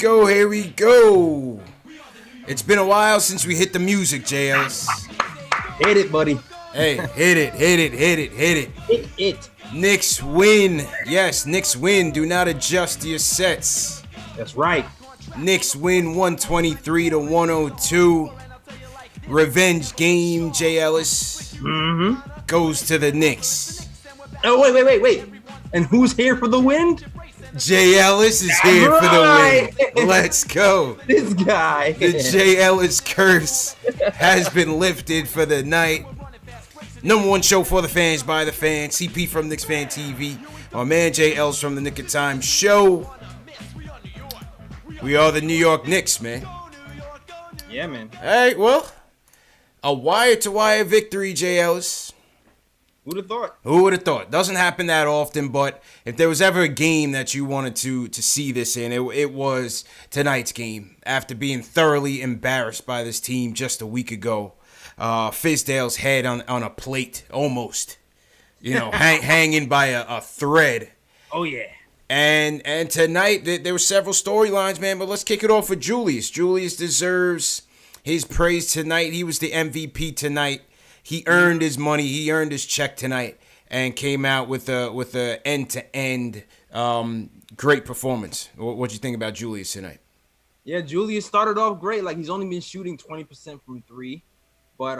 Here we go. It's been a while since we hit the music, JLs. Hit it, buddy. Hey, hit it. Hit it. Knicks win. Yes, Knicks win. Do not adjust your sets. That's right. Knicks win 123 to 102. Revenge game, J. Ellis. Goes to the Knicks. Oh, wait. And who's here for the win? J. Ellis is here for the win. Let's go. This guy. The J. Ellis curse has been lifted for the night. Number one show for the fans, by the fans. CP from KnicksFanTV. My man J. Ellis from the Nick of Time show. We are the New York Knicks, man. Yeah, man. All right, well, a wire-to-wire victory, J. Ellis. Who'd have thought? Who would have thought? Doesn't happen that often, but if there was ever a game that you wanted to see this in, it was tonight's game. After being thoroughly embarrassed by this team just a week ago, Fizdale's head on a plate, almost, hanging by a thread. Oh yeah. And tonight there were several storylines, man. But let's kick it off with Julius. Julius deserves his praise tonight. He was the MVP tonight. He earned his money. He earned his check tonight, and came out with a end-to-end great performance. What'd you think about Julius tonight? Yeah, Julius started off great. Like, he's only been shooting 20% from three, but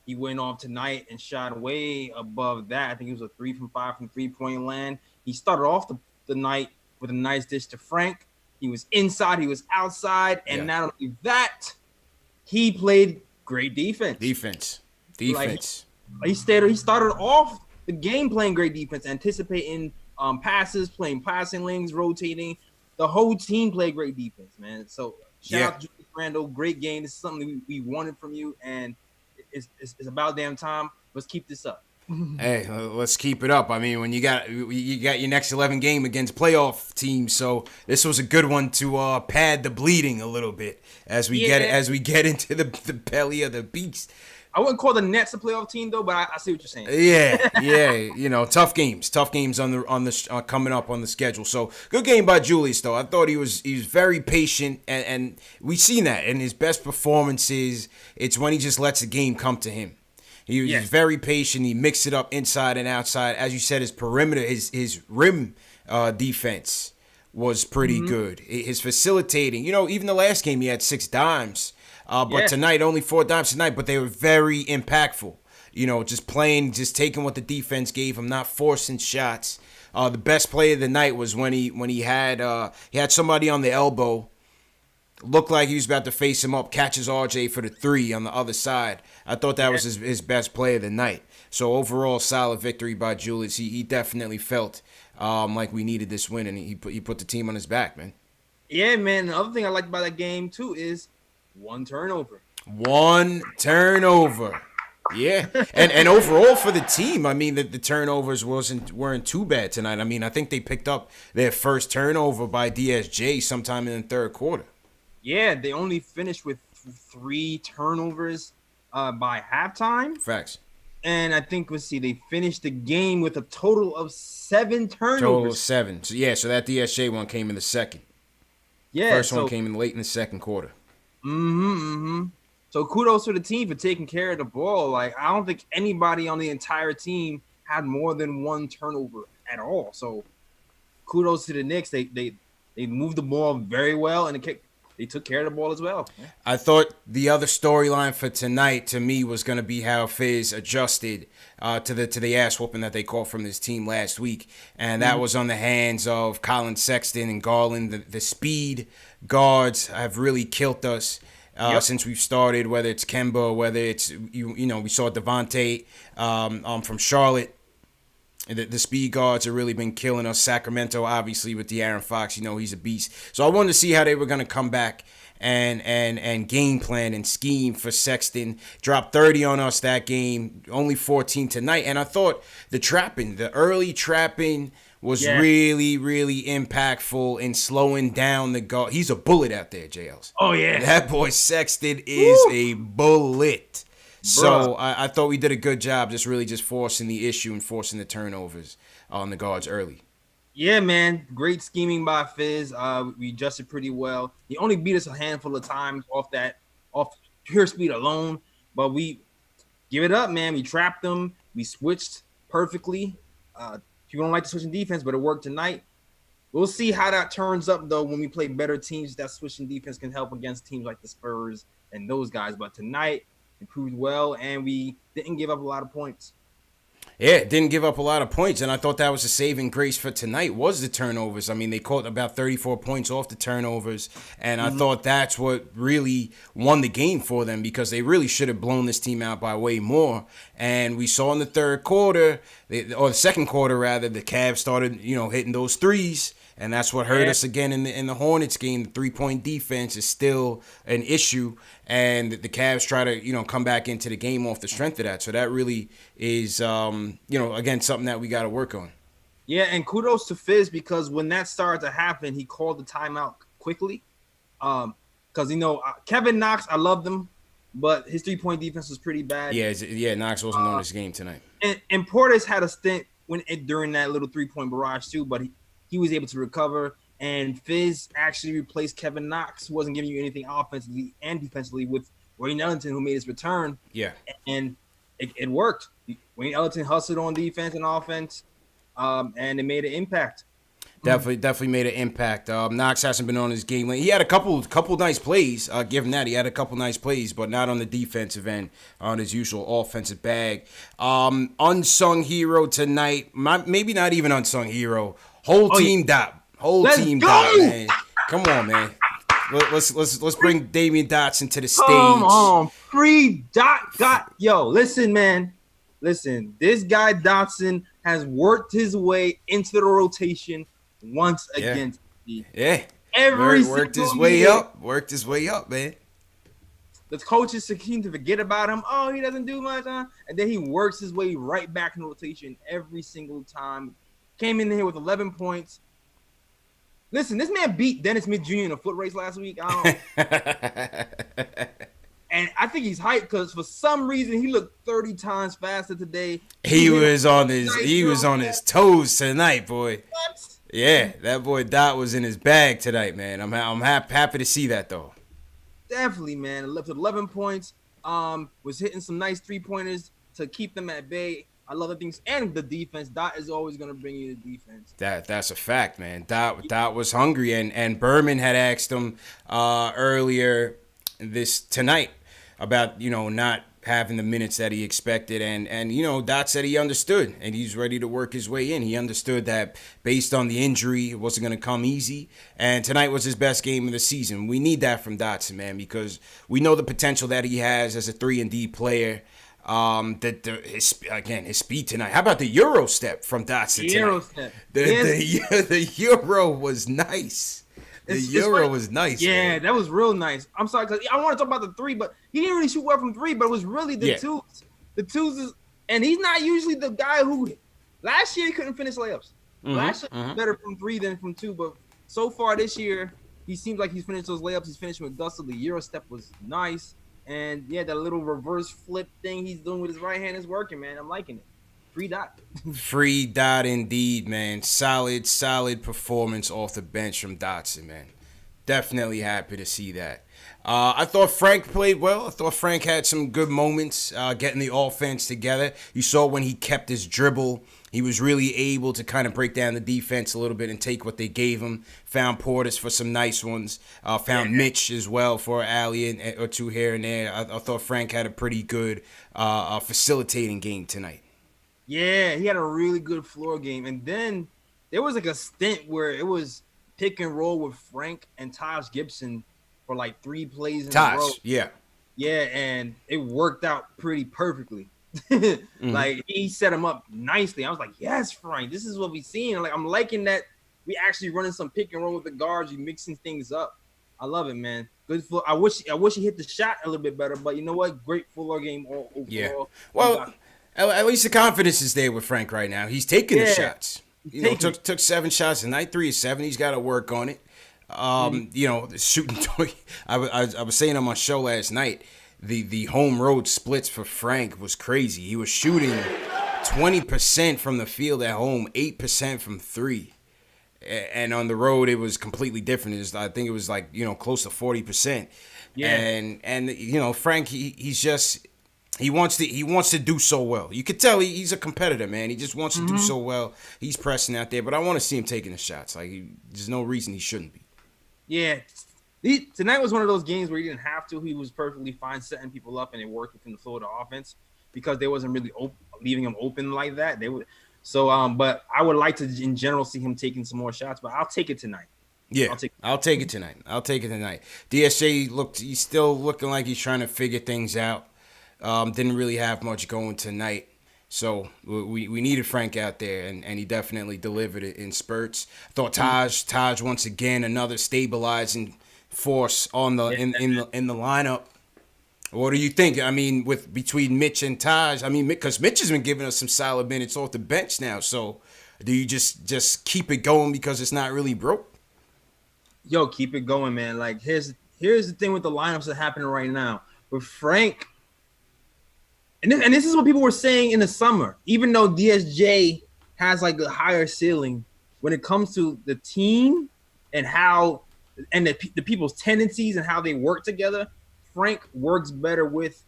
he went off tonight and shot way above that. I think he was a 3 from 5 from three-point land. He started off the night with a nice dish to Frank. He was inside. He was outside, and not only that, he played great defense. Like, he started off the game playing great defense, anticipating passes, playing passing lanes, rotating. The whole team played great defense, man. So shout out to Julius Randle, great game. This is something we wanted from you, and it's about damn time. Let's keep this up. Hey, let's keep it up. I mean, when you got your next 11 game against playoff teams, so this was a good one to pad the bleeding a little bit as we get into the belly of the beast. I wouldn't call the Nets a playoff team though, but I see what you're saying. Yeah, tough games on the coming up on the schedule. So good game by Julius though. I thought he was very patient, and we've seen that in his best performances. It's when he just lets the game come to him. He was very patient. He mixed it up inside and outside. As you said, his perimeter, his rim defense was pretty good. His facilitating, even the last game he had 6 dimes. But tonight, only 4 dimes tonight, but they were very impactful. Just playing, just taking what the defense gave him, not forcing shots. The best play of the night was when he had somebody on the elbow, looked like he was about to face him up, catches RJ for the 3 on the other side. I thought that was his best play of the night. So overall, solid victory by Julius. He definitely felt like we needed this win, and he put the team on his back, man. Yeah, man. The other thing I liked about that game too is one turnover. Yeah. And overall for the team, I mean, the turnovers weren't too bad tonight. I mean, I think they picked up their first turnover by DSJ sometime in the third quarter. Yeah, they only finished with 3 turnovers by halftime. Facts. And I think, they finished the game with a total of 7 turnovers. Total of 7. So that DSJ one came in the second. Yeah. First one came in late in the second quarter. So kudos to the team for taking care of the ball. Like, I don't think anybody on the entire team had more than 1 turnover at all. So kudos to the Knicks. They moved the ball very well, and they took care of the ball as well. I thought the other storyline for tonight to me was going to be how Fizz adjusted to the ass whooping that they caught from this team last week, and that was on the hands of Colin Sexton and Garland. The speed guards have really killed us since we've started. Whether it's Kemba, whether it's we saw Devontae from Charlotte. The speed guards have really been killing us. Sacramento, obviously, with De'Aaron Fox, he's a beast. So I wanted to see how they were going to come back and game plan and scheme for Sexton. Dropped 30 on us that game, only 14 tonight. And I thought the early trapping was really, really impactful in slowing down the guard. He's a bullet out there, JLs. Oh, yeah. That boy Sexton is a bullet. So I thought we did a good job just forcing the issue and forcing the turnovers on the guards early. Yeah, man. Great scheming by Fizz. We adjusted pretty well. He only beat us a handful of times off pure speed alone, but we give it up, man. We trapped them. We switched perfectly. People don't like the switching defense, but it worked tonight. We'll see how that turns up though when we play better teams. That switching defense can help against teams like the Spurs and those guys. But tonight improved well, and we didn't give up a lot of points. Yeah, didn't give up a lot of points, and I thought that was a saving grace for tonight was the turnovers. I mean, they caught about 34 points off the turnovers, and I thought that's what really won the game for them because they really should have blown this team out by way more. And we saw in the third quarter, or the second quarter rather, the Cavs started, hitting those threes. And that's what hurt us again in the Hornets game. The 3-point defense is still an issue, and the Cavs try to come back into the game off the strength of that. So that really is again something that we got to work on. Yeah, and kudos to Fizz because when that started to happen, he called the timeout quickly. Because Kevin Knox, I loved him, but his 3-point defense was pretty bad. Yeah, Knox wasn't on this game tonight. And Portis had a stint during that little 3-point barrage too, but he was able to recover, and Fizz actually replaced Kevin Knox, who wasn't giving you anything offensively and defensively, with Wayne Ellington, who made his return. Yeah. And it worked. Wayne Ellington hustled on defense and offense, and it made an impact. Definitely made an impact. Knox hasn't been on his game late. He had a couple nice plays. Give him that. He had a couple nice plays, but not on the defensive end, on his usual offensive bag. Unsung hero tonight. Maybe not even unsung hero. Whole team dot, man. Come on, man. Let's bring Damyean Dotson to the stage. Come on, free Dot. Yo, listen, man. Listen, this guy Dotson has worked his way into the rotation once against me. Yeah. Worked his way up, man. The coaches seem to forget about him. Oh, he doesn't do much, and then he works his way right back in the rotation every single time. Came in here with 11 points. Listen, this man beat Dennis Smith Jr. in a foot race last week. And I think he's hyped because for some reason he looked 30 times faster today. He was on his toes tonight, boy. What? Yeah, that boy Dot was in his bag tonight, man. I'm happy to see that though. Definitely, man. Left with 11 points. Was hitting some nice 3-pointers to keep them at bay. I love the things and the defense. Dot is always gonna bring you the defense. That's a fact, man. Dot was hungry, and Berman had asked him earlier tonight about not having the minutes that he expected, and Dot said he understood and he's ready to work his way in. He understood that based on the injury, it wasn't gonna come easy, and tonight was his best game of the season. We need that from Dotson, man, because we know the potential that he has as a 3-and-D player. His speed tonight. How about the Euro step from Dotson tonight? The Euro was nice. Was nice. Yeah, man. that was real nice. I'm sorry because I want to talk about the 3, but he didn't really shoot well from 3. But it was really the twos. The twos is, and he's not usually the guy who. Last year he couldn't finish layups. Last year he was better from 3 than from 2, but so far this year he seems like he's finished those layups. He's finishing with gusto. The Euro step was nice. And yeah, that little reverse flip thing he's doing with his right hand is working, man. I'm liking it. Free Dot. Free Dot indeed, man. Solid performance off the bench from Dotson, man. Definitely happy to see that. I thought Frank played well. I thought Frank had some good moments getting the offense together. You saw when he kept his dribble, he was really able to kind of break down the defense a little bit and take what they gave him. Found Portis for some nice ones. Found Mitch as well for an alley or two here and there. I thought Frank had a pretty good facilitating game tonight. Yeah, he had a really good floor game. And then there was like a stint where it was pick and roll with Frank and Taj Gibson for like 3 plays in a row. Yeah, and it worked out pretty perfectly. Like he set him up nicely. I was like, yes, Frank, this is what we seen. I'm liking that we actually running some pick and roll with the guards. You mixing things up. I love it, man. Good floor. I wish he hit the shot a little bit better, but you know what? Great floor game overall. Yeah. Well, at least the confidence is there with Frank right now. He's taking the shots. Took 7 shots tonight, 3 of 7. He's got to work on it. The shooting. I was saying on my show last night, the home road splits for Frank was crazy. He was shooting 20% from the field at home, 8% from 3. and on the road it was completely different. I think it was like close to 40%. Yeah. And Frank, he wants to do so well. You could tell he's a competitor, man. He just wants to do so well. He's pressing out there, but I want to see him taking the shots. Like there's no reason he shouldn't be. Yeah. Tonight was one of those games where he didn't have to. He was perfectly fine setting people up, and it worked within the flow of the offense because they wasn't really leaving him open like that. They would. So, but I would like to, in general, see him taking some more shots. But I'll take it tonight. Yeah, I'll take it tonight. DSJ he's still looking like he's trying to figure things out. Didn't really have much going tonight. So we needed Frank out there, and he definitely delivered it in spurts. I thought Taj once again, another stabilizing force in the lineup. What do you think? I mean, between Mitch and Taj, I mean, because Mitch has been giving us some solid minutes off the bench now. So do you just keep it going because it's not really broke? Yo, keep it going, man. Like here's the thing with the lineups that are happening right now with Frank. And this is what people were saying in the summer. Even though DSJ has like a higher ceiling when it comes to the team and how and the people's tendencies and how they work together, Frank works better with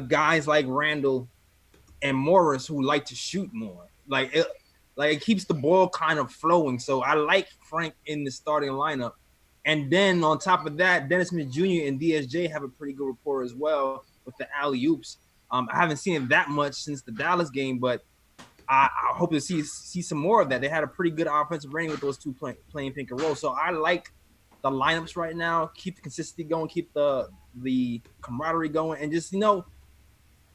guys like Randle and Morris who like to shoot more. Like it keeps the ball kind of flowing. So I like Frank in the starting lineup. And then on top of that, Dennis Smith Jr. and DSJ have a pretty good rapport as well with the alley-oops. I haven't seen it that much since the Dallas game, but I hope to see some more of that. They had a pretty good offensive rating with those two playing pick and roll. So I like the lineups right now. Keep the consistency going. Keep the camaraderie going, and just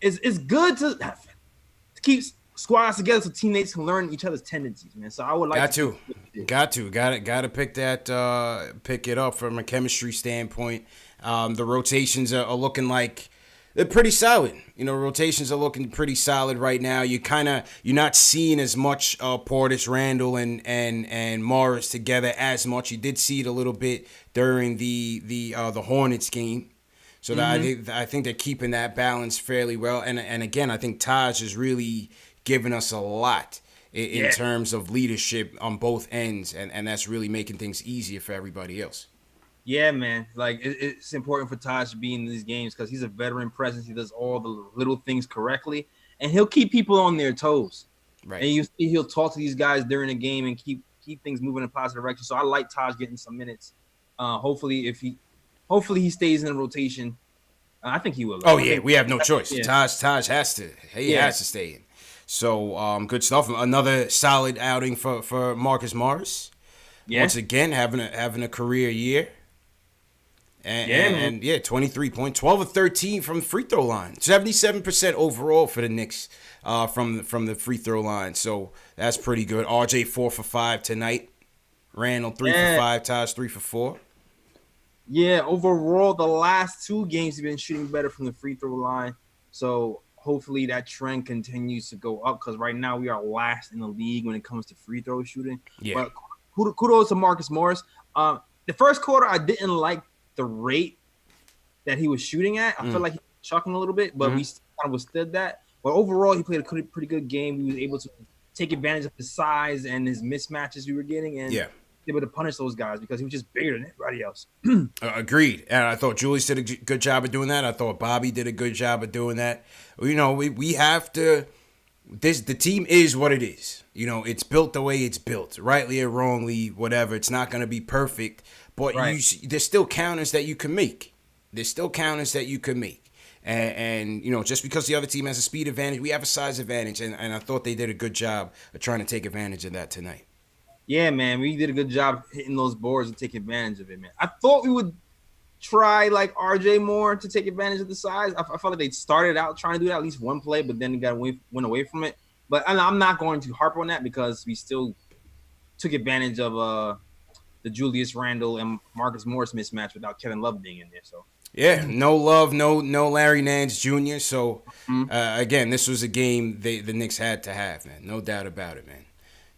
it's good to keep squads together so teammates can learn each other's tendencies, man. So I would like got to pick it up from a chemistry standpoint. The rotations are looking like they're pretty solid. Rotations are looking pretty solid right now. You're not seeing as much Portis, Randle, and Morris together as much. You did see it a little bit during the Hornets game. So that I think they're keeping that balance fairly well. And again, I think Taj is really giving us a lot in terms of leadership on both ends, and that's really making things easier for everybody else. Yeah, man. Like it's important for Taj to be in these games because he's a veteran presence. He does all the little things correctly, and he'll keep people on their toes. Right. And you see he'll talk to these guys during the game and keep things moving in a positive direction. So I like Taj getting some minutes. Hopefully he stays in the rotation. I think he will. Oh yeah, we have no choice. Yeah. Taj has to. He has to stay in. So good stuff. Another solid outing for Marcus Morris. Yeah. Once again, having a career year. And 23 points, 12 of 13 from the free throw line, 77% overall for the Knicks from the free throw line. So that's pretty good. RJ 4 for 5 tonight. Randle 3 for 5. Taj 3 for 4. Yeah, overall the last two games he's been shooting better from the free throw line. So hopefully that trend continues to go up because right now we are last in the league when it comes to free throw shooting. Yeah. But kudos to Marcus Morris. The first quarter I didn't like the rate that he was shooting at. I felt like he was chucking a little bit, but we kind of withstood that. But overall, he played a pretty good game. He was able to take advantage of his size and his mismatches we were getting, and able to punish those guys because he was just bigger than everybody else. Agreed. And I thought Julius did a good job of doing that. I thought Bobby did a good job of doing that. We have to. The team is what it is. It's built the way it's built, rightly or wrongly, whatever. It's not going to be perfect. But there's still counters that you can make. And just because the other team has a speed advantage, we have a size advantage. And I thought they did a good job of trying to take advantage of that tonight. Yeah, man. We did a good job hitting those boards and taking advantage of it, man. I thought we would try like RJ more to take advantage of the size. I felt like they started out trying to do that at least one play, but then they went away from it. But I'm not going to harp on that because we still took advantage of the Julius Randle and Marcus Morris mismatch without Kevin Love being in there. So no Love, no Larry Nance Jr. So again, this was a game the Knicks had to have, man. No doubt about it, man.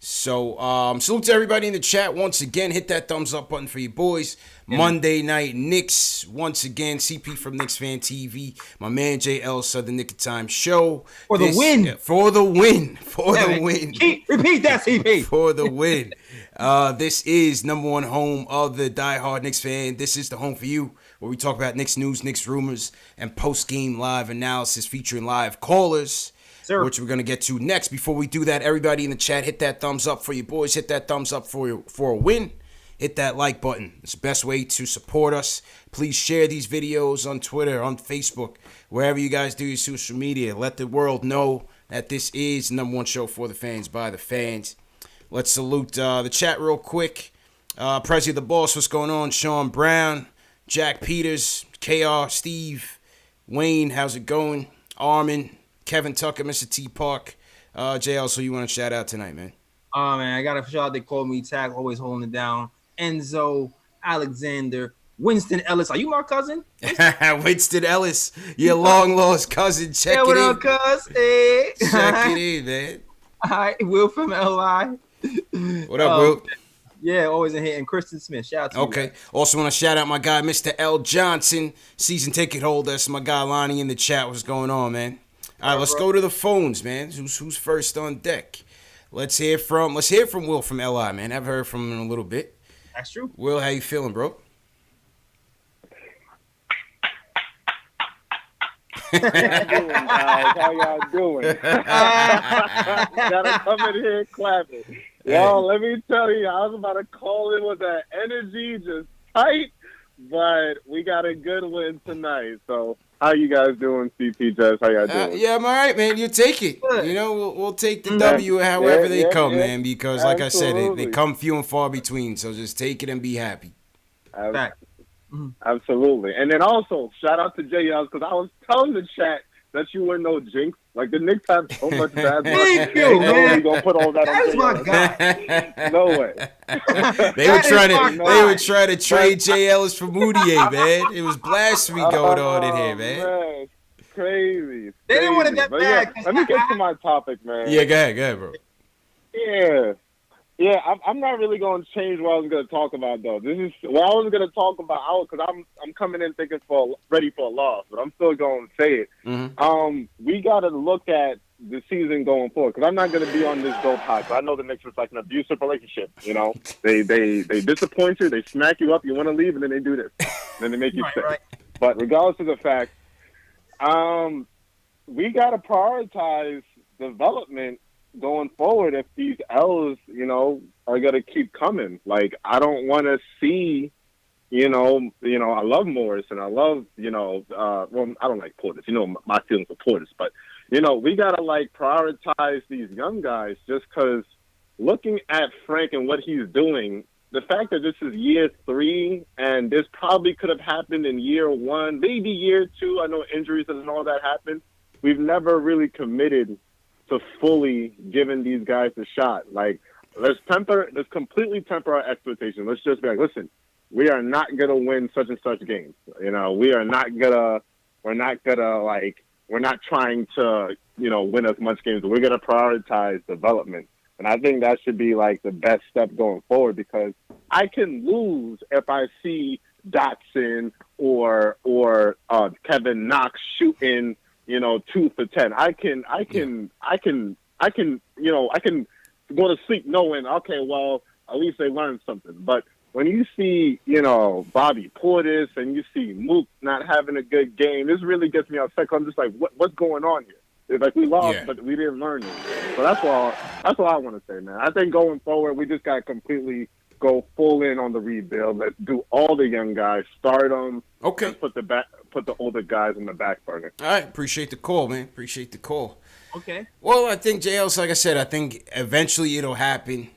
So, salute to everybody in the chat. Once again, hit that thumbs up button for you boys. Monday night Knicks. Once again, CP from KnicksFanTV. My man JL Southern Nick of Time show. For the win. For the win. For the win. Repeat that, CP. For the win. This is number one home of the diehard Knicks fan. This is the home for you, where we talk about Knicks news, Knicks rumors, and post-game live analysis featuring live callers. Sir. Which we're going to get to next. Before we do that, everybody in the chat, hit that thumbs up for you boys. Hit that thumbs up for a win. Hit that like button. It's the best way to support us. Please share these videos on Twitter, on Facebook, wherever you guys do your social media. Let the world know that this is the number one show for the fans, by the fans. Let's salute the chat real quick. Prezi the Boss, what's going on? Sean Brown, Jack Peters, KR, Steve, Wayne, how's it going? Armin, Kevin Tucker, Mr. T Park, JL, so you want to shout out tonight, man? Oh, man, I got a shout out. They called me Tag, always holding it down. Enzo, Alexander, Winston Ellis. Are you my cousin? Winston Ellis, your long-lost cousin. Check it in. What up, cuz? Hey. Check it in, man. All right, Will from LI. What up, Will? Yeah, always in here. And Kristen Smith. Shout out to you. Okay. Also want to shout out my guy, Mr. L. Johnson, season ticket holder. That's my guy, Lonnie, in the chat. What's going on, man? All right, let's go to the phones, man. Who's first on deck? Let's hear from Will from LI, man. I've heard from him in a little bit. That's true. Will, how you feeling, bro? How y'all doing, guys? How y'all doing? Gotta come in here clapping. Yo, let me tell you, I was about to call in with that energy just tight, but we got a good win tonight. So how you guys doing, CP Jazz? How y'all doing? Yeah, I'm all right, man. You take it. You know, we'll take the W however they come, man, because like Absolutely. I said, they come few and far between. So just take it and be happy. Absolutely. And then also, shout out to JL, because I was telling the chat that you were no jinx. Like, the Knicks have so much bad luck. Thank you, man. Gonna put all that That's on my guy. No way. They were trying to trade Jay Ellis for Moutier, man. It was blasphemy going on in here, man. Crazy. They didn't want it that bad. Yeah, let me get to my topic, man. Yeah, go ahead, bro. Yeah, I'm not really going to change what I was going to talk about, though. This is what I was going to talk about, because I'm coming in thinking ready for a loss, but I'm still going to say it. Mm-hmm. We got to look at the season going forward, because I'm not going to be on this dope high. I know the Knicks are like an abusive relationship. You know, they disappoint you, they smack you up, you want to leave, and then they do this, and then they make you sick. Right. But regardless of the fact, we got to prioritize development going forward if these L's, you know, are going to keep coming. Like, I don't want to see, you know, I love Morris and I love, well, I don't like Portis. You know, my feelings for Portis. But, you know, we got to, like, prioritize these young guys just because looking at Frank and what he's doing, the fact that this is year 3 and this probably could have happened in year 1, maybe year 2. I know injuries and all that happened. We've never really committed to fully giving these guys a shot. Like, let's completely temper our expectations. Let's just be like, listen, we are not gonna win such and such games. You know, we're not trying to, you know, win as much games. We're gonna prioritize development. And I think that should be like the best step going forward, because I can lose if I see Dotson or Kevin Knox shooting, you know, 2 for 10. I can go to sleep knowing, okay, well, at least they learned something. But when you see, you know, Bobby Portis and you see Mook not having a good game, this really gets me upset. I'm just like, what's going on here? It's like we lost, but we didn't learn it. So that's all I want to say, man. I think going forward, we just got to completely go full in on the rebuild. Let's do all the young guys, start them. Okay. Put the older guys in the back burner. All right. Appreciate the call, man. Appreciate the call. Okay. Well, I think, JL's, like I said, I think eventually it'll happen.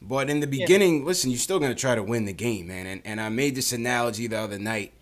But in the beginning, listen, you're still going to try to win the game, man. And I made this analogy the other night.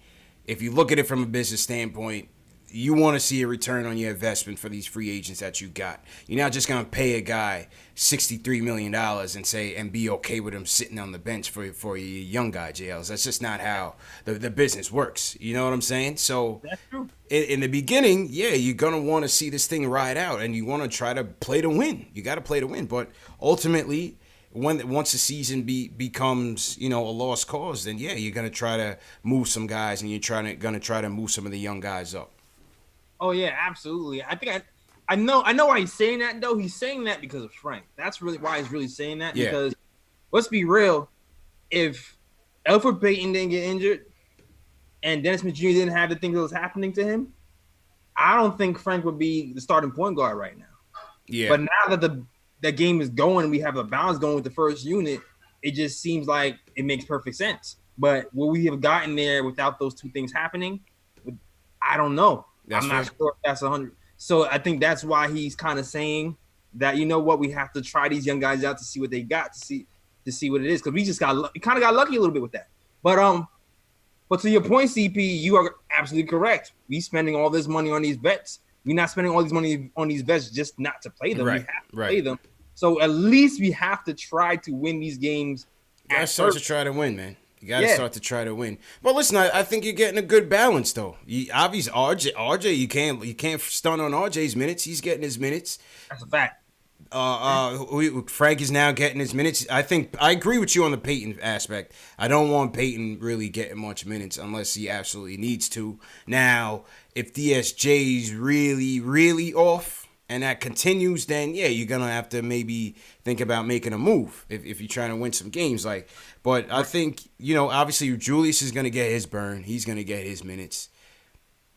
If you look at it from a business standpoint, you want to see a return on your investment for these free agents that you got. You're not just going to pay a guy $63 million and be okay with him sitting on the bench for your young guy, JLs. That's just not how the business works. You know what I'm saying? So that's true. In the beginning, you're going to want to see this thing ride out, and you want to try to play to win. You got to play to win. But ultimately, once the season becomes, you know, a lost cause, then yeah, you're gonna try to move some guys, and you're gonna try to move some of the young guys up. Oh yeah, absolutely. I know why he's saying that though. He's saying that because of Frank. That's really why he's really saying that. Yeah. Because let's be real, if Elfrid Payton didn't get injured and Dennis Smith Jr. didn't have the thing that was happening to him, I don't think Frank would be the starting point guard right now. Yeah. But now that the game is going, we have a balance going with the first unit, it just seems like it makes perfect sense. But will we have gotten there without those two things happening? I don't know. I'm not sure if that's 100. So I think that's why he's kind of saying that, you know what, we have to try these young guys out to see what they got, to see what it is, because we just kind of got lucky a little bit with that. But to your point, CP, you are absolutely correct. We spending all this money on these vets. We're not spending all this money on these vets just not to play them. Right, we have to play them. So at least we have to try to win these games. You gotta start to try to win, man. You gotta start to try to win. But listen, I think you're getting a good balance though. Obviously, RJ, you can't stunt on RJ's minutes. He's getting his minutes. That's a fact. Frank is now getting his minutes. I think I agree with you on the Peyton aspect. I don't want Peyton really getting much minutes unless he absolutely needs to. Now, if DSJ's really, really off and that continues, then yeah, you're gonna have to maybe think about making a move if you're trying to win some games. But I think, you know, obviously Julius is gonna get his burn. He's gonna get his minutes.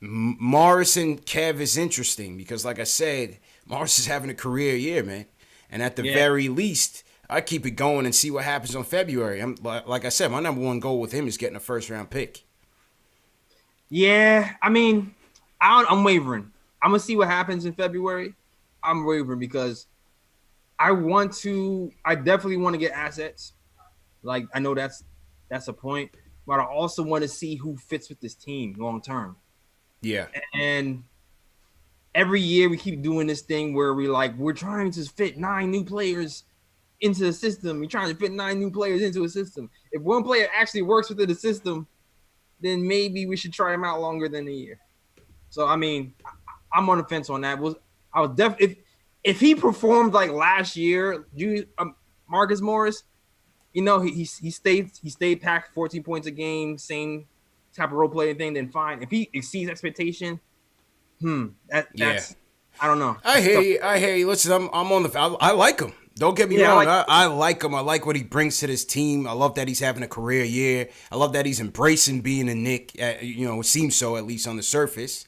Morris and Kev is interesting because, like I said, Morris is having a career year, man. And at the very least, I keep it going and see what happens on February. Like I said, my number one goal with him is getting a first-round pick. Yeah, I mean, I'm wavering. I'm going to see what happens in February. I'm wavering because I definitely want to get assets. Like, I know that's a point. But I also want to see who fits with this team long term. Yeah. And every year we keep doing this thing where we're trying to fit 9 new players into the system. We're trying to fit 9 new players into a system. If one player actually works within the system, then maybe we should try him out longer than a year. So, I mean, I'm on the fence on that. I was definitely if he performed like last year, Marcus Morris, you know, he stayed packed 14 points a game, same type of role player thing, then fine. If he exceeds expectation, that's I don't know. I hear you. Listen, I'm on the. I like him. Don't get me wrong. I like him. I like what he brings to this team. I love that he's having a career year. I love that he's embracing being a Knick. You know, it seems so, at least on the surface.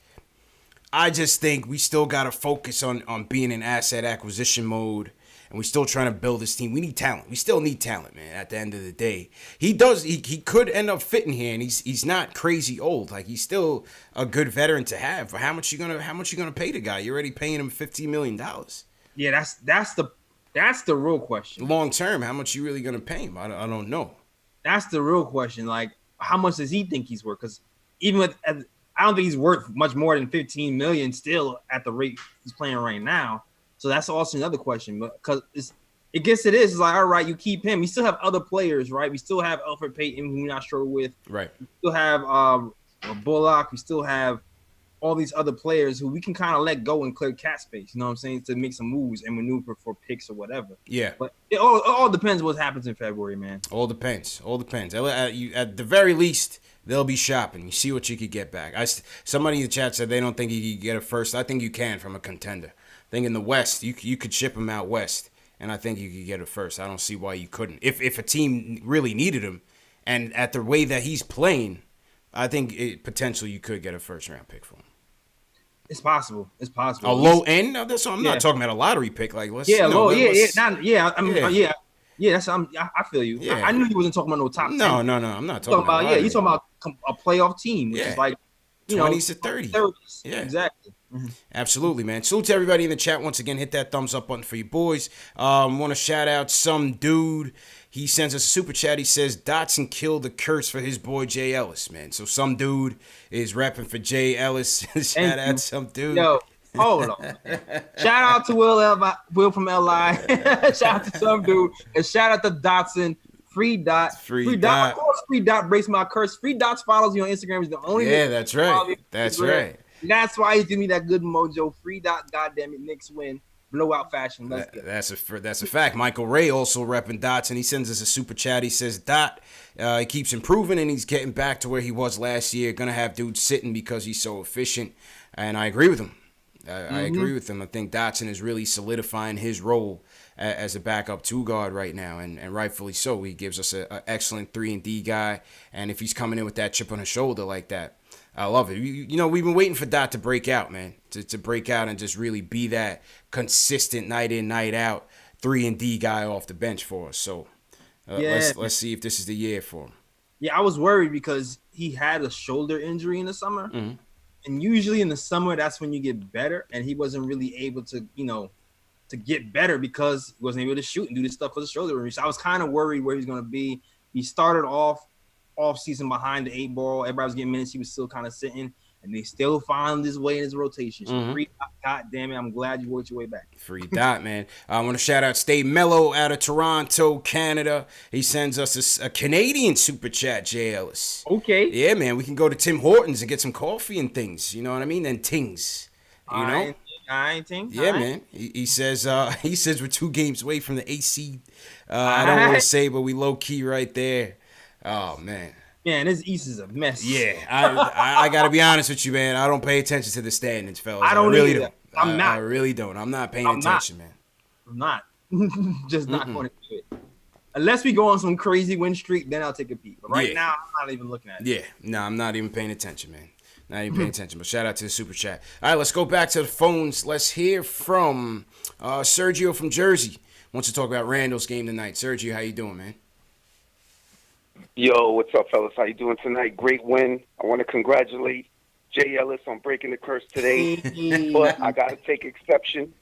I just think we still got to focus on being in asset acquisition mode, and we're still trying to build this team. We need talent. We still need talent, man. At the end of the day, he could end up fitting here, and he's not crazy old. Like, he's still a good veteran to have. For how much you gonna pay the guy? You're already paying him $15 million. Yeah, that's the real question. Long term, how much you really gonna pay him? I don't know. That's the real question. Like, how much does he think he's worth? Because even with, I don't think he's worth much more than $15 million still at the rate he's playing right now. So that's also another question. But because it's like, all right, you keep him. We still have other players, right? We still have Elfrid Payton, who we're not sure with. Right. We still have Bullock. We still have all these other players who we can kind of let go and clear cap space, you know what I'm saying, to make some moves and maneuver for picks or whatever. Yeah. But it all depends what happens in February, man. All depends. At the very least, they'll be shopping. You see what you could get back. Somebody in the chat said they don't think you could get a first. I think you can from a contender. I think in the West, you could ship him out West, and I think you could get a first. I don't see why you couldn't. If a team really needed him, and at the way that he's playing, I think potentially you could get a first-round pick for him. It's possible. A low end? No, that's I'm not talking about a lottery pick. Like, I feel you. Yeah. I knew he wasn't talking about no top 10. No, I'm not talking about. You're talking about a playoff team, which is like 20s to 30s. 30s. Yeah, exactly. Mm-hmm. Absolutely, man. Salute to everybody in the chat once again. Hit that thumbs up button for you boys. Want to shout out some dude. He sends us a super chat. He says Dotson killed the curse for his boy Jay Ellis, man. So some dude is repping for Jay Ellis. Shout out some dude. Yo, hold on. Shout out to Will from LI. Shout out to some dude. And shout out to Dotson. Free Dot. Of course, Free Dot breaks my curse. Free Dots follows you on Instagram. Is the only. Yeah, that's right. That's right. That's why he's giving me that good mojo. Free Dot, goddamn it, Knicks win. blowout fashion. Let's get it. That's a fact. Michael Ray also repping Dotson. He sends us a super chat. He says Dot, he keeps improving and he's getting back to where he was last year. Gonna have dudes sitting because he's so efficient, and I agree with him. I agree with him. I think Dotson is really solidifying his role as a backup two guard right now, and rightfully so. He gives us an excellent 3-and-D guy, and if he's coming in with that chip on his shoulder like that, I love it. You know, we've been waiting for Dot to break out, man, to break out and just really be that consistent night in, night out 3-and-D guy off the bench for us. So let's see if this is the year for him. Yeah, I was worried because he had a shoulder injury in the summer. And usually in the summer, that's when you get better. And he wasn't really able to, to get better because he wasn't able to shoot and do this stuff for the shoulder injury. So I was kind of worried where he's going to be. He started off season behind the 8 ball. Everybody was getting minutes. He was still kind of sitting. And they still found his way in his rotation. So free Dot, God damn it, I'm glad you worked your way back. Free Dot, man. I want to shout out Stay Mellow out of Toronto, Canada. He sends us a Canadian super chat, Jay Ellis. Okay. Yeah, man. We can go to Tim Hortons and get some coffee and things. You know what I mean? And tings. You know? I ain't think. Yeah, man. He says we're 2 games away from the AC. I don't want to say, but we low key right there. Oh man. Man, this East is a mess. Yeah, I got to be honest with you, man. I don't pay attention to the standings, fellas. I really don't. I really don't. I'm not paying attention, man. I'm not. Just not going to do it. Unless we go on some crazy win streak, then I'll take a peek. But right now, I'm not even looking at it. Yeah, no, I'm not even paying attention, man. Not even paying attention. But shout out to the super chat. All right, let's go back to the phones. Let's hear from Sergio from Jersey. Wants to talk about Randle's game tonight. Sergio, how you doing, man? Yo, what's up, fellas? How you doing tonight? Great win. I want to congratulate Jay Ellis on breaking the curse today, but I got to take exception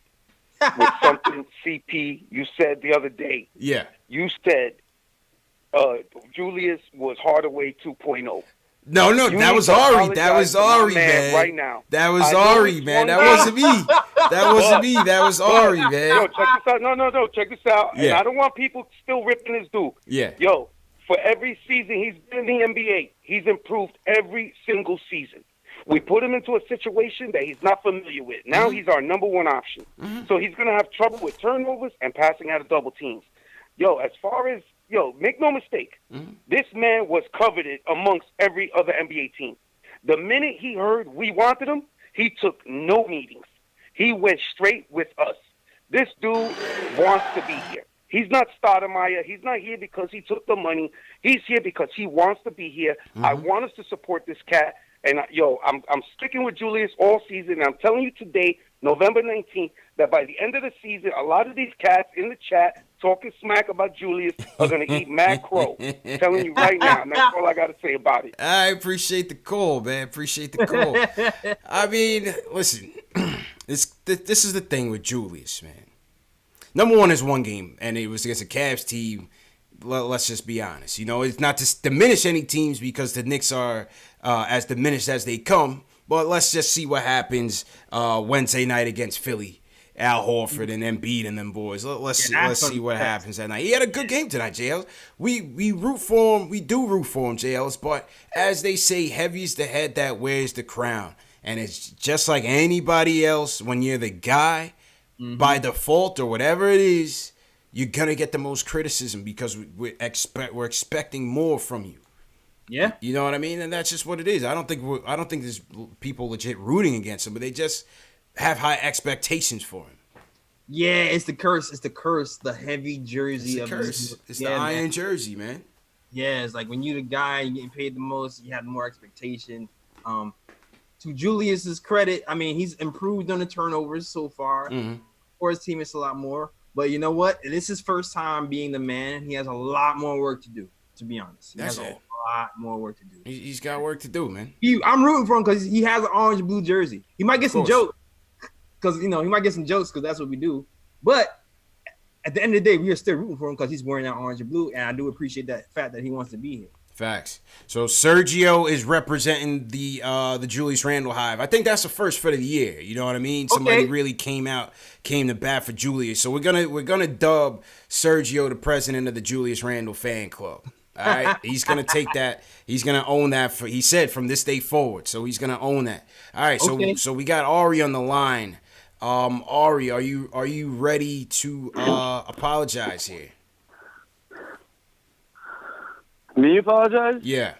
with something, CP, you said the other day. Yeah. You said Julius was Hardaway 2.0. No, that was Ari. That was Ari, man. Right now. That was Ari, man. That wasn't me. That wasn't me. That was Ari, man. Yo, check this out. No, check this out. Yeah. And I don't want people still ripping his dude. Yeah. Yo, for every season he's been in the NBA, he's improved every single season. We put him into a situation that he's not familiar with. Now he's our number one option. So he's going to have trouble with turnovers and passing out of double teams. Yo, as far as, make no mistake, this man was coveted amongst every other NBA team. The minute he heard we wanted him, he took no meetings. He went straight with us. This dude wants to be here. He's not Stoudemire. He's not here because he took the money. He's here because he wants to be here. I want us to support this cat. And, I'm sticking with Julius all season. And I'm telling you today, November 19th, that by the end of the season, a lot of these cats in the chat talking smack about Julius are going to eat mad crow. I'm telling you right now. And that's all I got to say about it. I appreciate the call, man. Appreciate the call. I mean, listen, this is the thing with Julius, man. Number one is one game, and it was against a Cavs team. Let's just be honest. It's not to diminish any teams because the Knicks are as diminished as they come. But let's just see what happens Wednesday night against Philly. Al Horford and Embiid and them boys. Let's see what happens that night. He had a good game tonight, JL. We root for him. We do root for him, JLs. But as they say, heavy's the head that wears the crown. And it's just like anybody else. When you're the guy, by default or whatever it is, you're gonna get the most criticism because we're expecting more from you. Yeah, you know what I mean, and that's just what it is. I don't think there's people legit rooting against him, but they just have high expectations for him. Yeah, it's the curse. It's the curse. The heavy jersey of curse. It's the iron jersey, man. Yeah, it's like when you're the guy, you're getting paid the most, you have more expectation. To Julius's credit, I mean, he's improved on the turnovers so far. For his team, it's a lot more. But you know what? This is his first time being the man. He has a lot more work to do, to be honest. He has a lot more work to do. He's got work to do, man. I'm rooting for him because he has an orange-blue jersey. He might get some jokes because, he might get some jokes because that's what we do. But at the end of the day, we are still rooting for him because he's wearing that orange and blue, and I do appreciate that fact that he wants to be here. Facts. So Sergio is representing the Julius Randle hive. I think that's the first for the year. You know what I mean? Somebody really came to bat for Julius. So we're gonna dub Sergio the president of the Julius Randle fan club. All right, he's gonna take that. He's gonna own that. He said from this day forward. So he's gonna own that. All right. So we got Ari on the line. Ari, are you ready to apologize here? Me apologize? Yeah.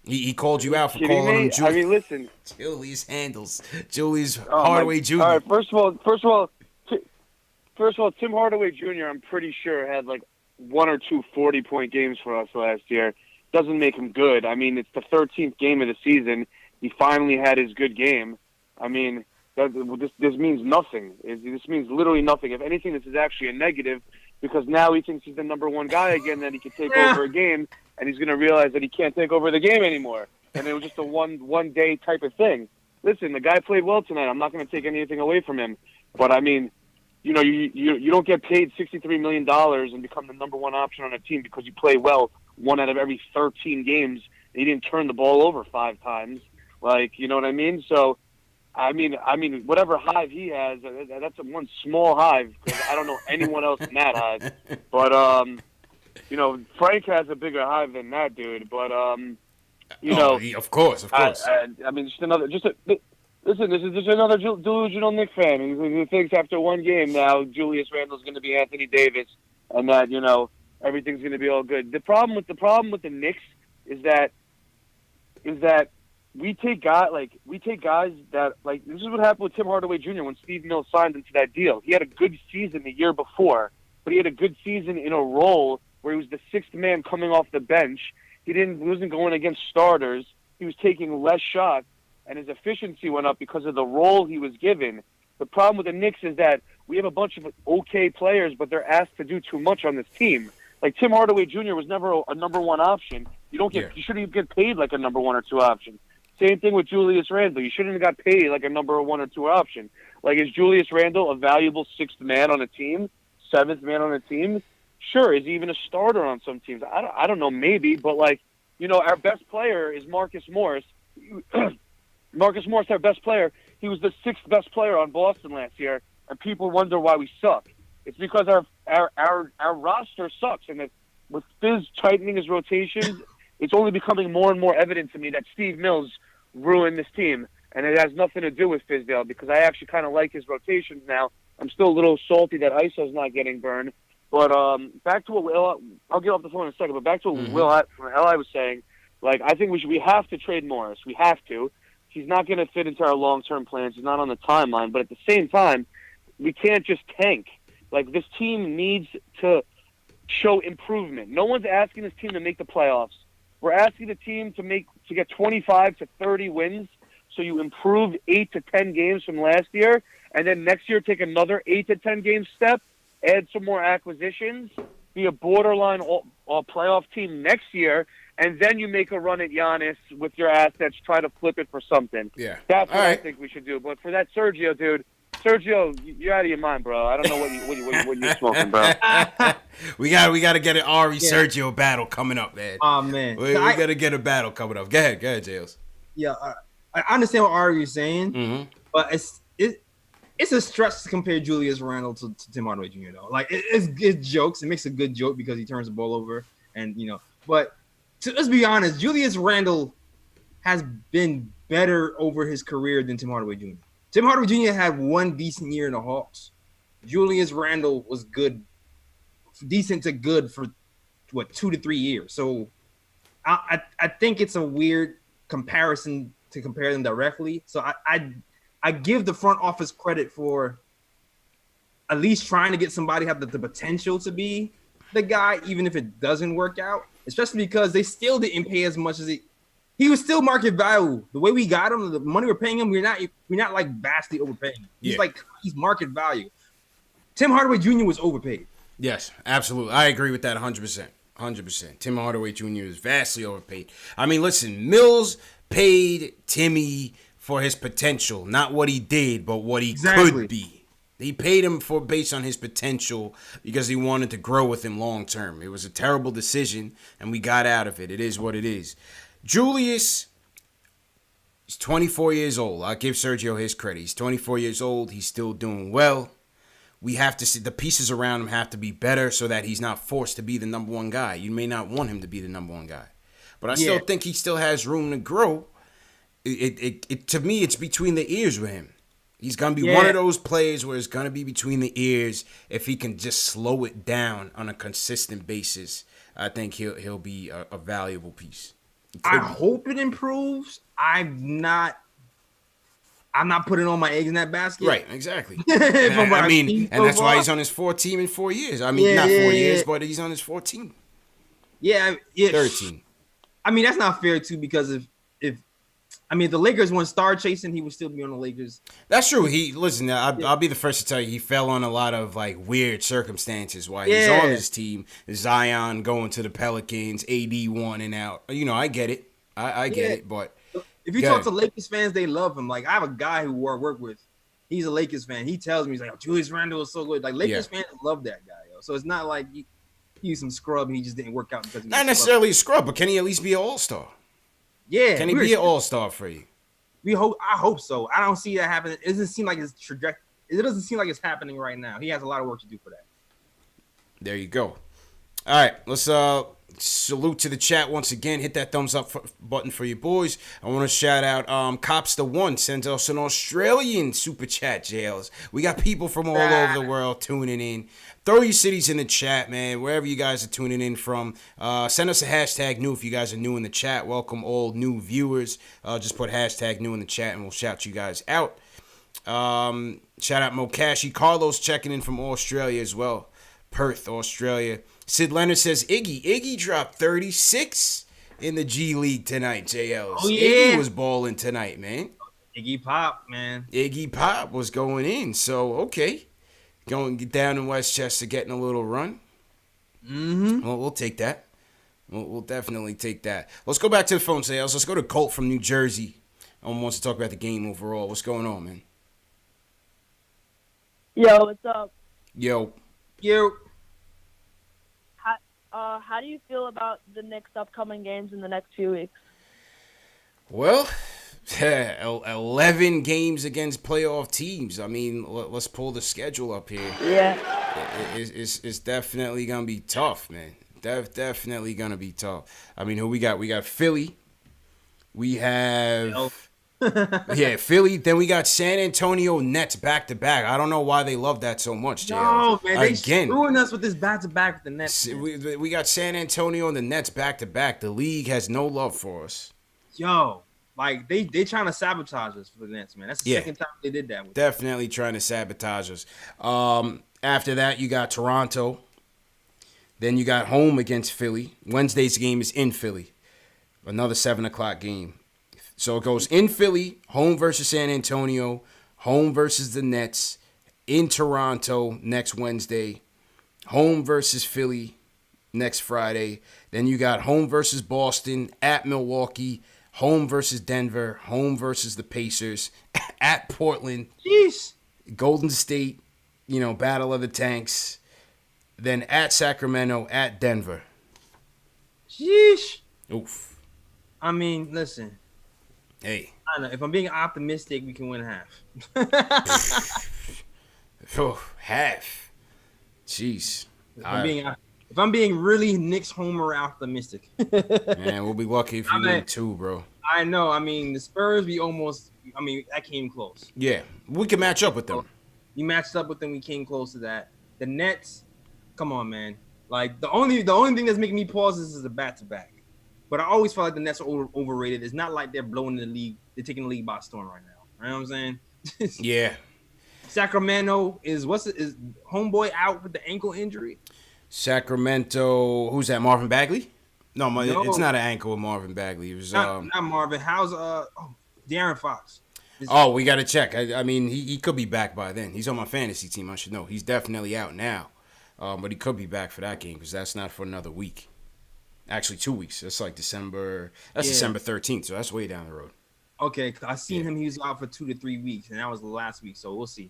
He called you out for Kidding calling me? him Julius. I mean, listen. Julius Handles. Julius Oh, Hardaway Jr. All right. First of all, Tim Hardaway Jr. I'm pretty sure had like 1 or 2 40-point games for us last year. Doesn't make him good. I mean, it's the 13th game of the season. He finally had his good game. I mean, this means nothing. This means literally nothing. If anything, this is actually a negative because now he thinks he's the number one guy again, that he can take over a game, and he's going to realize that he can't take over the game anymore. And it was just a one day type of thing. Listen, the guy played well tonight. I'm not going to take anything away from him. But, I mean, you know, you don't get paid $63 million and become the number one option on a team because you play well 1 out of every 13 games. And you didn't turn the ball over 5 times. Like, you know what I mean? So, I mean, whatever hive he has, that's one small hive because I don't know anyone else in that hive. But, you know, Frank has a bigger hive than that dude. But, you know, of course. I mean, listen, this is just another delusional Knicks fan who thinks after one game now Julius Randle's going to be Anthony Davis and that, you know, everything's going to be all good. The problem with the Knicks is that we take guys that like this is what happened with Tim Hardaway Jr. when Steve Mills signed into that deal. He had a good season the year before, but he had a good season in a role where he was the 6th man coming off the bench. He wasn't going against starters. He was taking less shots, and his efficiency went up because of the role he was given. The problem with the Knicks is that we have a bunch of okay players, but they're asked to do too much on this team. Like Tim Hardaway Jr. was never a number one option. You shouldn't even get paid like a number 1 or 2 option. Same thing with Julius Randle. You shouldn't have got paid like a number 1 or 2 option. Like, is Julius Randle a valuable 6th man on a team, 7th man on a team? Sure. Is he even a starter on some teams? I don't know, maybe. But, like, you know, our best player is Marcus Morris. Marcus Morris, our best player, he was the 6th best player on Boston last year, and people wonder why we suck. It's because our roster sucks, and with Fizz tightening his rotations, it's only becoming more and more evident to me that Steve Mills ruined this team, and it has nothing to do with Fizdale because I actually kind of like his rotations now. I'm still a little salty that ISO's not getting burned, but back to what I'll get off the phone in a second. But back to what Will from LI was saying, like I think we have to trade Morris. We have to. He's not going to fit into our long-term plans. He's not on the timeline, but at the same time, we can't just tank. Like this team needs to show improvement. No one's asking this team to make the playoffs. We're asking the team to get 25 to 30 wins, so you improve 8 to 10 games from last year, and then next year take another 8 to 10 game step, add some more acquisitions, be a borderline all playoff team next year, and then you make a run at Giannis with your assets, try to flip it for something. Yeah, that's what I think we should do. But for that Sergio dude. Sergio, you're out of your mind, bro. I don't know what you're smoking, bro. we got to get an Ari Sergio battle coming up, man. Oh man, we got to get a battle coming up. Go ahead, Jails. Yeah, I understand what Ari is saying, but it's a stretch to compare Julius Randle to Tim Hardaway Jr. though. Like it's jokes. It makes a good joke because he turns the ball over, and you know. But let's be honest, Julius Randle has been better over his career than Tim Hardaway Jr. Tim Hardaway Jr. had 1 decent year in the Hawks. Julius Randle was good, decent to good for 2 to 3 years. So I think it's a weird comparison to compare them directly. So I give the front office credit for at least trying to get somebody have the potential to be the guy, even if it doesn't work out. Especially because they still didn't pay as much as he was still market value. The way we got him, the money we're paying him, we're not like vastly overpaying him. He's market value. Tim Hardaway Jr. was overpaid. Yes, absolutely. I agree with that 100%. 100%. Tim Hardaway Jr. is vastly overpaid. I mean, listen, Mills paid Timmy for his potential, not what he did, but what he could be. He paid him based on his potential because he wanted to grow with him long term. It was a terrible decision, and we got out of it. It is what it is. Julius is 24 years old. I'll give Sergio his credit. He's 24 years old. He's still doing well. We have to see the pieces around him have to be better so that he's not forced to be the number 1 guy. You may not want him to be the number 1 guy. But I still think he still has room to grow. To me, it's between the ears with him. He's going to be one of those players where it's going to be between the ears. If he can just slow it down on a consistent basis, I think he'll be a valuable piece. I hope it improves. I'm not putting all my eggs in that basket. Right, exactly. I mean, and that's why he's on his 4th team in 4 years. I mean, not 4 years, but he's on his 4th team. Yeah. 13. I mean, that's not fair, too, because if the Lakers weren't star chasing, he would still be on the Lakers. That's true. I'll be the first to tell you, he fell on a lot of like weird circumstances while he's on his team. Zion going to the Pelicans, AD wanting out. I get it. I get it, but if you talk to Lakers fans, they love him. Like, I have a guy who I work with. He's a Lakers fan. He tells me, he's like, oh, Julius Randle is so good. Like, Lakers fans love that guy, yo. So it's not like he's some scrub and he just didn't work out because not necessarily a scrub, but can he at least be an all-star? Yeah. Can he be an all-star for you? I hope so. I don't see that happening. It doesn't seem like his trajectory. It doesn't seem like it's happening right now. He has a lot of work to do for that. There you go. All right, let's salute to the chat once again. Hit that thumbs up button for your boys. I want to shout out Cops the One sends us an Australian super chat, jails. We got people from all over the world tuning in. Throw your cities in the chat, man. Wherever you guys are tuning in from. Send us a hashtag new if you guys are new in the chat. Welcome all new viewers. Just put hashtag new in the chat and we'll shout you guys out. Shout out Mokashi. Carlos checking in from Australia as well. Perth, Australia. Sid Leonard says Iggy dropped 36 in the G League tonight, JLs. Oh, yeah. Iggy was balling tonight, man. Iggy Pop, man. Iggy Pop was going in. So, okay. Going down in Westchester, getting a little run. Mm-hmm. Well, we'll take that. We'll definitely take that. Let's go back to the phone sales. Let's go to Colt from New Jersey. Wants to talk about the game overall. What's going on, man? Yo, what's up? Yo. How do you feel about the Knicks' upcoming games in the next few weeks? Well, 11 games against playoff teams. I mean, let's pull the schedule up here. Yeah. It's definitely going to be tough, man. Definitely going to be tough. I mean, who we got? We got Philly. We have... Philly. Then we got San Antonio Nets back-to-back. I don't know why they love that so much, No, man. They screwing us with this back-to-back with the Nets. We got San Antonio and the Nets back-to-back. The league has no love for us. Yo, like, they trying to sabotage us for the Nets, man. That's the second time they did that. Definitely trying to sabotage us. After that, you got Toronto. Then you got home against Philly. Wednesday's game is in Philly. Another 7 o'clock game. So it goes in Philly, home versus San Antonio, home versus the Nets, in Toronto next Wednesday, home versus Philly next Friday. Then you got home versus Boston, at Milwaukee, home versus Denver, home versus the Pacers, at Portland, Golden State, Battle of the Tanks, then at Sacramento, at Denver. Sheesh. Oof. I mean, listen. Hey. I know. If I'm being optimistic, we can win half. Half. Jeez. If I'm being really Knicks homer optimistic. Man, we'll be lucky if you win 2, bro. I know. I mean, the Spurs, that came close. Yeah. We can match up with them. You matched up with them. We came close to that. The Nets, come on, man. Like, the only thing that's making me pause is the back-to-back. But I always felt like the Nets are overrated. It's not like they're blowing the league. They're taking the league by storm right now. You know what I'm saying? Yeah. Sacramento is homeboy out with the ankle injury? Sacramento, who's that? Marvin Bagley? No, it's not an ankle with Marvin Bagley. It was not Marvin. How's De'Aaron Fox? We got to check. I mean, he could be back by then. He's on my fantasy team. I should know. He's definitely out now, but he could be back for that game because that's not for another week. Actually, 2 weeks. That's like December. That's December 13th, so that's way down the road. Okay, I seen him. He was out for 2 to 3 weeks, and that was the last week. So we'll see.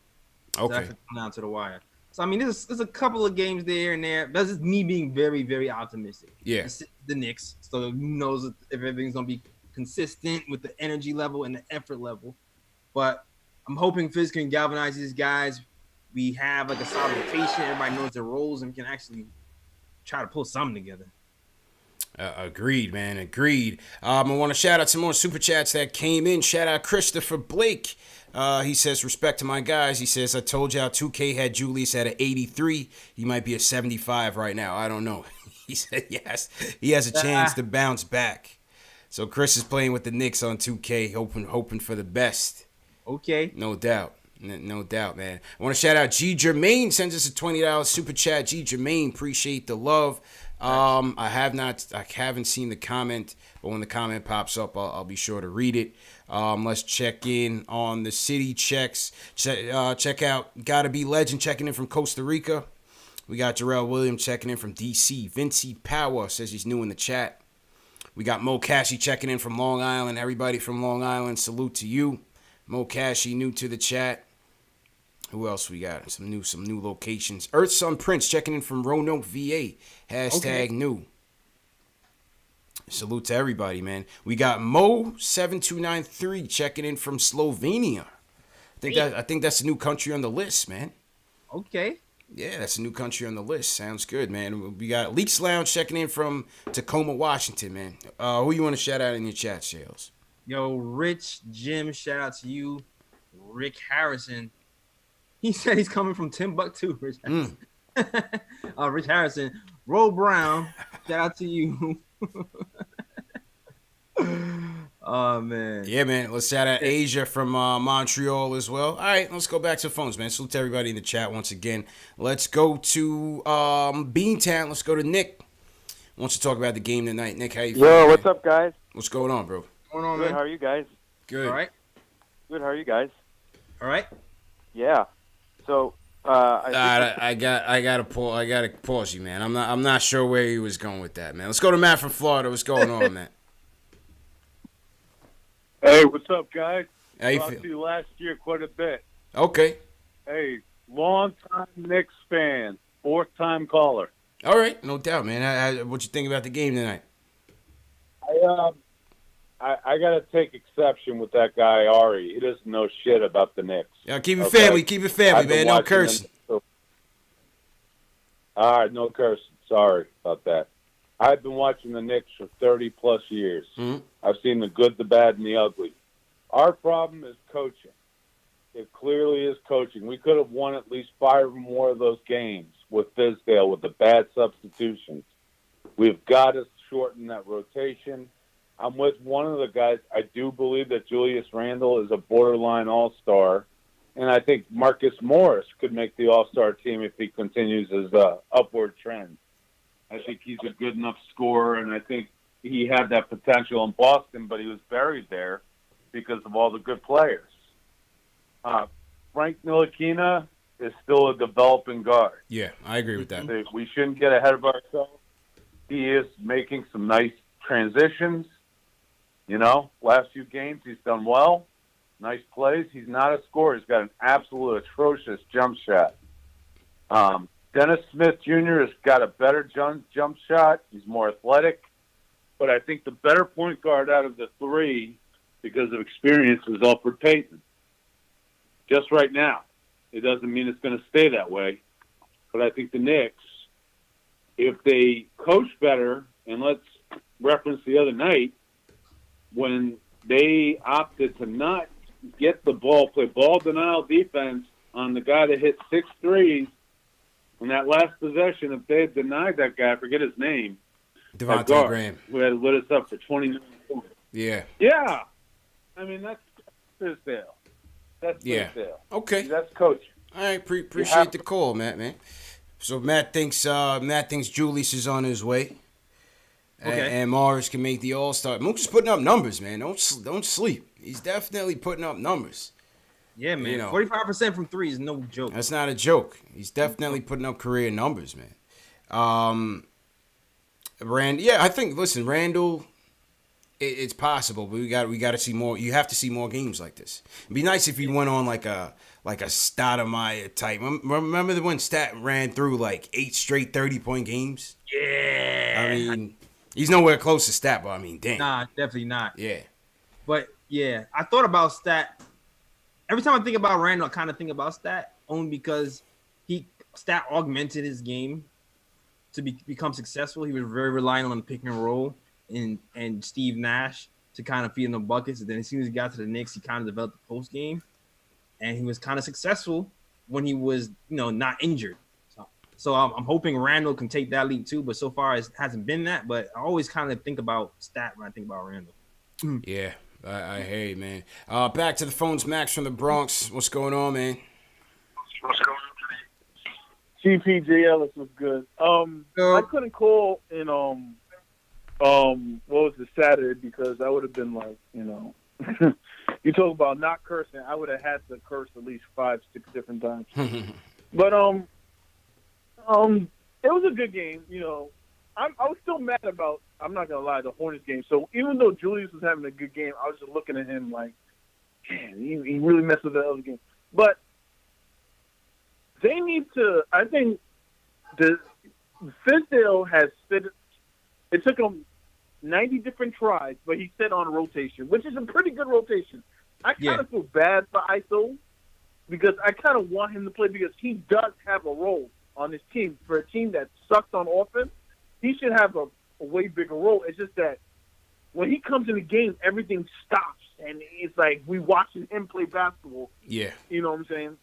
Okay. So come down to the wire. So I mean, there's a couple of games there and there. That's just me being very, very optimistic. Yeah. It's the Knicks, so who knows if everything's gonna be consistent with the energy level and the effort level. But I'm hoping Fizz can galvanize these guys. We have like a solid rotation. Everybody knows their roles and we can actually try to pull something together. Agreed, man. Agreed. I want to shout out some more super chats that came in. Shout out Christopher Blake. He says, respect to my guys. He says, I told y'all 2K had Julius at an 83. He might be a 75 right now. I don't know. He said, yes, he has a chance to bounce back. So Chris is playing with the Knicks on 2K, hoping for the best. Okay. No doubt. No doubt, man. I want to shout out G. Jermaine. Sends us a $20 super chat. G. Jermaine, appreciate the love. I haven't seen the comment, but when the comment pops up, I'll be sure to read it. Let's check in on the city checks. Check out Gotta Be Legend checking in from Costa Rica. We got Jarrell Williams checking in from DC. Vincey Power says he's new in the chat. We got Mo Cashy checking in from Long Island. Everybody from Long Island, salute to you. Mo Cashy new to the chat. Who else we got? Some new locations. Earth Sun Prince checking in from Roanoke, VA. Hashtag new. Salute to everybody, man. We got Mo7293 checking in from Slovenia. I think that's a new country on the list, man. Okay. Yeah, that's a new country on the list. Sounds good, man. We got Leaks Lounge checking in from Tacoma, Washington, man. Who you want to shout out in your chat, Shales? Yo, Rich Jim, shout out to you. Rick Harrison. He said he's coming from Timbuktu, Rich Harrison. Rich Harrison. Roll Brown, shout out to you. Oh, man. Yeah, man. Let's shout out Asia from Montreal as well. All right, let's go back to the phones, man. Salute to everybody in the chat once again. Let's go to Beantown. Let's go to Nick. Wants to talk about the game tonight. Nick, how you feeling? Yo, what's up, guys? What's going on, bro? What's going on, Good. man? How are you guys? Good. All right. Good. How are you guys? All right. Yeah. So I gotta pause you, man. I'm not sure where he was going with that, man. Let's go to Matt from Florida. What's going on, Matt? Hey, what's up, guys? How you Talked feel? to you last year quite a bit. Okay. Hey, long-time Knicks fan, fourth-time caller. All right, no doubt, man. What you think about the game tonight? I got to take exception with that guy, Ari. He doesn't know shit about the Knicks. Yeah, keep it Okay. family. Keep it family, I've been man. No watching cursing. them. All right, no cursing. Sorry about that. I've been watching the Knicks for 30-plus years. Mhm. I've seen the good, the bad, and the ugly. Our problem is coaching. It clearly is coaching. We could have won at least 5 or more of those games with Fizdale with the bad substitutions. We've got to shorten that rotation. I'm with one of the guys. I do believe that Julius Randle is a borderline all-star, and I think Marcus Morris could make the all-star team if he continues his upward trend. I think he's a good enough scorer, and I think he had that potential in Boston, but he was buried there because of all the good players. Frank Ntilikina is still a developing guard. Yeah, I agree with that. We shouldn't get ahead of ourselves. He is making some nice transitions. You know, last few games he's done well. Nice plays. He's not a scorer. He's got an absolute atrocious jump shot. Dennis Smith Jr. has got a better jump shot. He's more athletic. But I think the better point guard out of the three, because of experience, is Elfrid Payton. Just right now. It doesn't mean it's going to stay that way. But I think the Knicks, if they coach better, and let's reference the other night, when they opted to not get the ball, play ball denial defense on the guy that hit 6 threes, in that last possession, if they had denied that guy, I forget his name, Devontae Graham, who had lit us up for 29 points. Yeah. Yeah. I mean, that's Fizdale. That's Yeah. Fizdale. Okay. That's coaching. All right. Appreciate the call, Matt, man. So Matt thinks Julius is on his way. Okay. And Morris can make the All-Star. Mook's putting up numbers, man. Don't sleep. He's definitely putting up numbers. Yeah, man. You know. 45% from 3 is no joke. That's not a joke. He's definitely putting up career numbers, man. I think. Listen, Randle. It's possible, but we got to see more. You have to see more games like this. It'd be nice if he went on like a Stoudemire type. Remember when Stat ran through like 8 straight 30-point games? Yeah. I mean, he's nowhere close to Stat, but I mean, damn. Nah, definitely not. Yeah. But, yeah, I thought about Stat. Every time I think about Randall, I kind of think about Stat, only because Stat augmented his game to become successful, he was very reliant on the pick and roll and Steve Nash to kind of feed him the buckets. And then as soon as he got to the Knicks, he kind of developed the post game, and he was kind of successful when he was, not injured. So I'm hoping Randle can take that leap too, but so far it hasn't been that. But I always kind of think about stat when I think about Randle. Yeah, I hear you, man. Back to the phones, Max from the Bronx. What's going on, man? What's going on today? GPJ Ellis was good. I couldn't call in what was it, Saturday, because I would have been like, you talk about not cursing. I would have had to curse at least 5-6 different times. But it was a good game. I was still mad about, I'm not gonna lie, the Hornets game. So even though Julius was having a good game, I was just looking at him like, man, he really messed with the other game. But they need to. I think the Fizdale has fit. It took him 90 different tries, but he set on rotation, which is a pretty good rotation. I kind of feel bad for ISO because I kind of want him to play because he does have a role on this team. For a team that sucks on offense, he should have a way bigger role. It's just that when he comes in the game, everything stops, and it's like we watching him play basketball. Yeah. You know what I'm saying?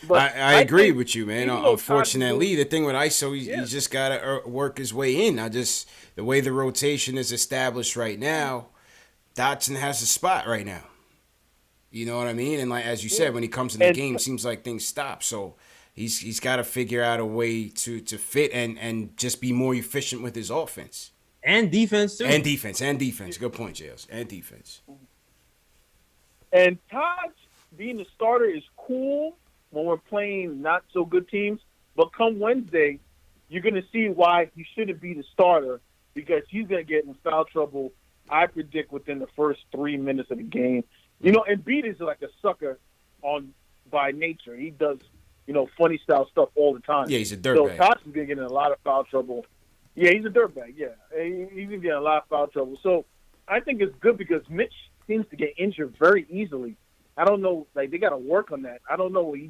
But I agree with you, man. Unfortunately, the thing with ISO, he's just got to work his way in. The way the rotation is established right now, Dotson has a spot right now. You know what I mean? And like as you said, when he comes in the game, it seems like things stop. So he's got to figure out a way to fit and just be more efficient with his offense. And defense, too. And defense. Good point, Jails. And defense. And Taj being the starter is cool when we're playing not so good teams, but come Wednesday, you're going to see why he shouldn't be the starter because he's going to get in foul trouble, I predict, within the first 3 minutes of the game. Embiid is like a sucker by nature. He does, funny style stuff all the time. Yeah, he's a dirtbag. So Tosh is going to get in a lot of foul trouble. Yeah, he's a dirtbag, yeah. He's going to get in a lot of foul trouble. So I think it's good because Mitch seems to get injured very easily. I don't know, like they got to work on that. I don't know. He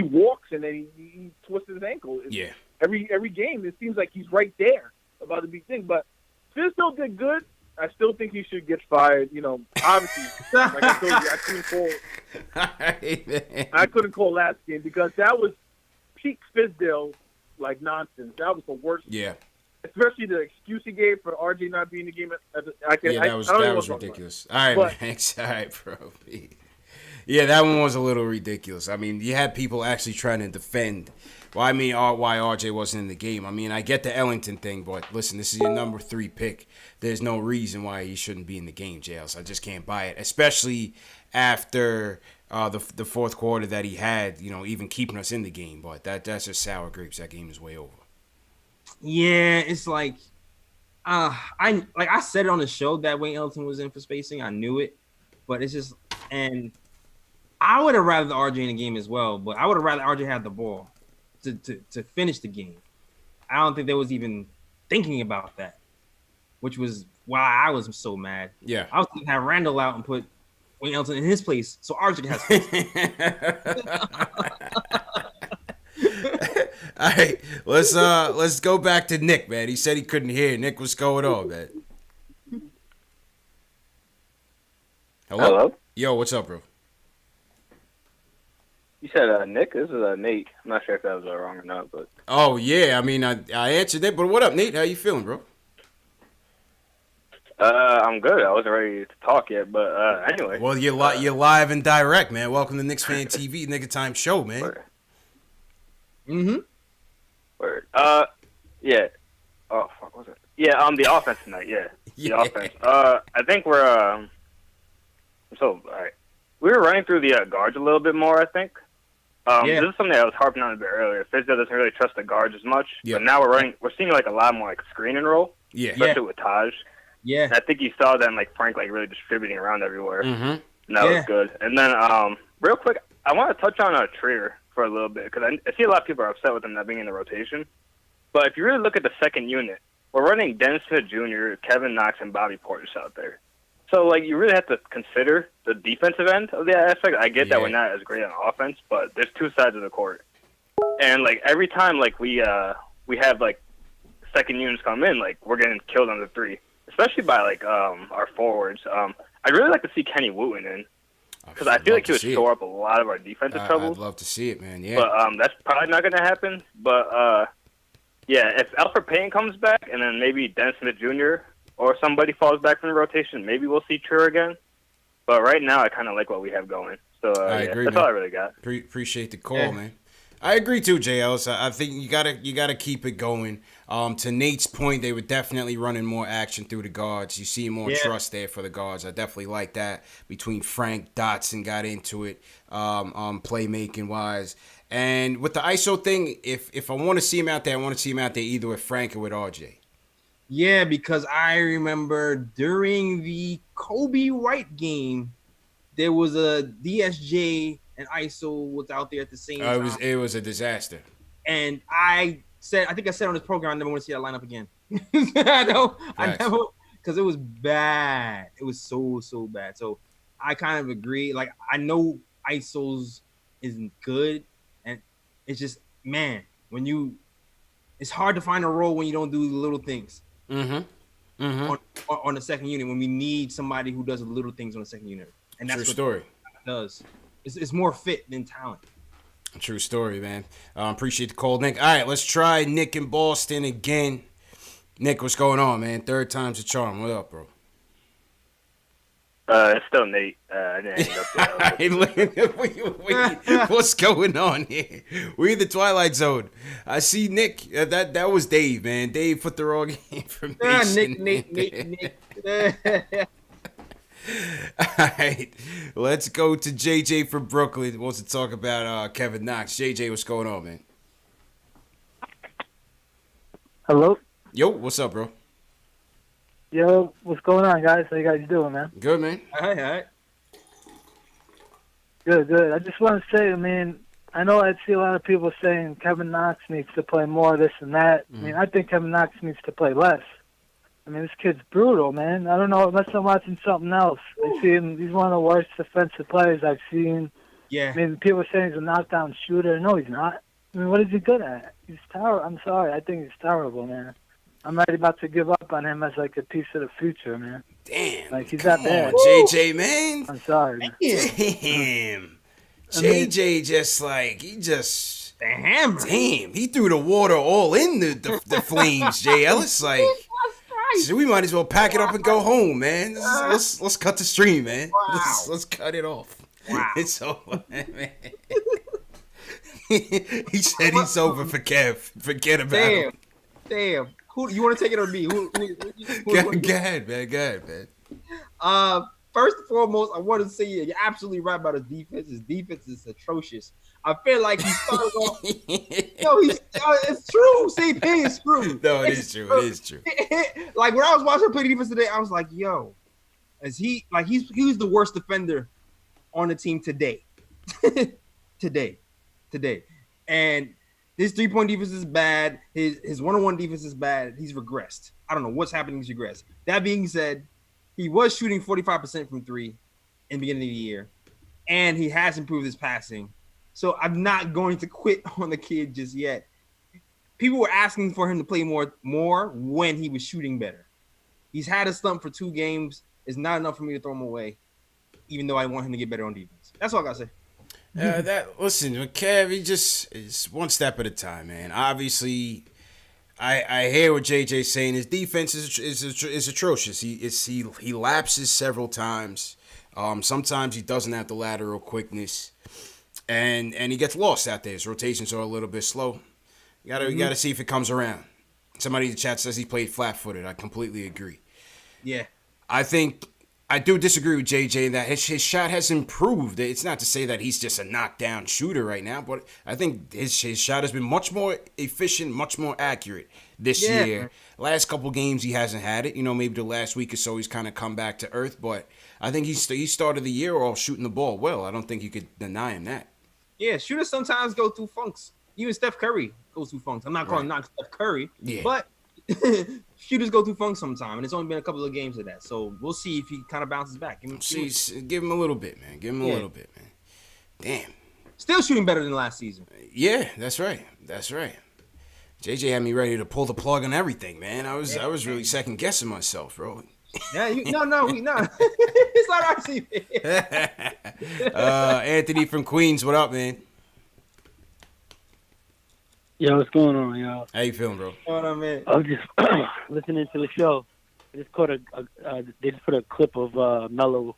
walks and then he twists his ankle. Yeah. Every game, it seems like he's right there about the big thing. But Fizz still did good. I still think he should get fired. Obviously, like I told you, I couldn't call last game because that was peak Fizdale like nonsense. That was the worst. Yeah. Especially the excuse he gave for RJ not being in the game. That was ridiculous. All right, man. Thanks. All right, bro. Yeah, that one was a little ridiculous. I mean, you had people actually trying to defend why RJ wasn't in the game. I mean, I get the Ellington thing, but listen, this is your number 3 pick. There's no reason why he shouldn't be in the game, Jails. I just can't buy it, especially after the fourth quarter that he had, even keeping us in the game. But that's just sour grapes. That game is way over. Yeah, it's like I said it on the show that Wayne Ellington was in for spacing. I knew it, but it's just and I would have rather the RJ in the game as well, but I would have rather RJ had the ball to finish the game. I don't think they was even thinking about that, which was why I was so mad. Yeah, I was going to have Randle out and put Wayne Ellington in his place so RJ has space. All right, let's go back to Nick, man. He said he couldn't hear. Nick, what's going on, man? Hello? Yo, what's up, bro? You said Nick? This is Nate. I'm not sure if that was wrong or not, but... Oh, yeah. I mean, I answered it, but what up, Nate? How you feeling, bro? I'm good. I wasn't ready to talk yet, but anyway. Well, you're live and direct, man. Welcome to KnicksFanTV, Nigga Time Show, man. Word. Mm-hmm. Word. Yeah. Oh, fuck, what was it? Yeah, the offense tonight, yeah. The offense. I think we're, all right. We were running through the guards a little bit more, I think. This is something I was harping on a bit earlier. Fizdale doesn't really trust the guards as much, but now we're seeing like a lot more like screen and roll, especially with Taj. Yeah, and I think you saw then like Frank like really distributing around everywhere. Mm-hmm. And that was good. And then real quick, I want to touch on Trier for a little bit because I see a lot of people are upset with him not being in the rotation. But if you really look at the second unit, we're running Dennis Smith Jr., Kevin Knox, and Bobby Portis out there. So, like, you really have to consider the defensive end of the aspect. I get that we're not as great on offense, but there's two sides of the court. And, like, every time, like, we have, like, second units come in, like, we're getting killed on the three, especially by, like, our forwards. I'd really like to see Kenny Wooten in, because I feel like he would shore up a lot of our defensive troubles. I'd love to see it, man, yeah. But that's probably not going to happen. But, yeah, if Alfred Payton comes back and then maybe Dennis Smith Jr. or somebody falls back from the rotation, maybe we'll see True again. But right now, I kind of like what we have going. So I agree, that's man. all I really got. Appreciate the call, man. I agree too, Jay Ellis. I think you gotta keep it going. To Nate's point, they were definitely running more action through the guards. You see more trust there for the guards. I definitely like that. Between Frank, Dotson got into it, playmaking wise. And with the ISO thing, if I want to see him out there, I want to see him out there either with Frank or with RJ. Yeah, because I remember during the Kobe White game, there was a DSJ and ISO was out there at the same time. It was a disaster. And I think I said on this program, I never want to see that lineup again. I never, because it was bad. It was so bad. So I kind of agree. Like, I know ISOs isn't good, and it's just, man, it's hard to find a role when you don't do the little things. On the second unit, when we need somebody who does the little things on the second unit. And that's True story. It does. It's more fit than talent. True story, man. Appreciate the call, Nick. All right, let's try Nick in Boston again. Nick, what's going on, man? Third time's a charm. What up, bro? It's still Nate. I didn't hang up there. What's going on here? We're in the Twilight Zone. I see Nick. That was Dave, man. Dave put the wrong information. Nick. All right, let's go to JJ from Brooklyn. Wants to talk about Kevin Knox. JJ, what's going on, man? Hello. Yo, what's up, bro? Yo, what's going on, guys? How you guys doing, man? Good, man. All right. Good. I just want to say, I mean, I know I see a lot of people saying Kevin Knox needs to play more, this and that. I mean, I think Kevin Knox needs to play less. I mean, this kid's brutal, man. I don't know, unless I'm watching something else. I see him, he's one of the worst defensive players I've seen. Yeah. I mean, people are saying he's a knockdown shooter. No, he's not. I mean, what is he good at? He's terrible. I'm sorry. I think he's terrible, man. I'm already about to give up on him as, like, a piece of the future, man. Damn. Like, he's not bad. JJ, man. I'm sorry, man. Damn. JJ the hammer. Damn, he threw the water all in the flames, Jay Ellis. Like, so we might as well pack it up and go home, man. Let's cut the stream, man. Wow. Let's cut it off. Wow. It's over, man. He said he's over for Kev. Forget about him. Damn. Who you want to take it or me? Who Go ahead, man. First and foremost, I want to say you're absolutely right about his defense. His defense is atrocious. I feel like he started off. It's true. CP is true. No, it is true. Like, when I was watching him play defense today, I was like, yo, he was the worst defender on the team today. today. And his 3-point defense is bad. His one-on-one defense is bad. He's regressed. I don't know what's happening. He's regressed. That being said, he was shooting 45% from three in the beginning of the year, and he has improved his passing. So I'm not going to quit on the kid just yet. People were asking for him to play more when he was shooting better. He's had a slump for 2 games. It's not enough for me to throw him away, even though I want him to get better on defense. That's all I got to say. Listen, Kev, it's one step at a time, man. Obviously, I hear what JJ's saying. His defense is atrocious. He lapses several times. Sometimes he doesn't have the lateral quickness, and he gets lost out there. His rotations are a little bit slow. You gotta see if it comes around. Somebody in the chat says he played flat-footed. I completely agree. Yeah, I do disagree with JJ in that his shot has improved. It's not to say that he's just a knockdown shooter right now, but I think his shot has been much more efficient, much more accurate this year. Last couple games he hasn't had it. Maybe the last week or so he's kind of come back to earth, but I think he started the year off shooting the ball well. I don't think you could deny him that. Yeah, shooters sometimes go through funks. Even Steph Curry goes through funks. I'm not calling knock Steph Curry, but shooters go through funk sometime, and it's only been a couple of games of that. So we'll see if he kind of bounces back. Give him a little bit, man. Give him a little bit, man. Damn. Still shooting better than last season. Yeah, that's right. JJ had me ready to pull the plug on everything, man. I was really second guessing myself, bro. Yeah, no. It's not our team. Anthony from Queens, what up, man? Yo, what's going on, y'all? How you feeling, bro? Hold on, man. I was just listening to the show. I just caught they just put a clip of Melo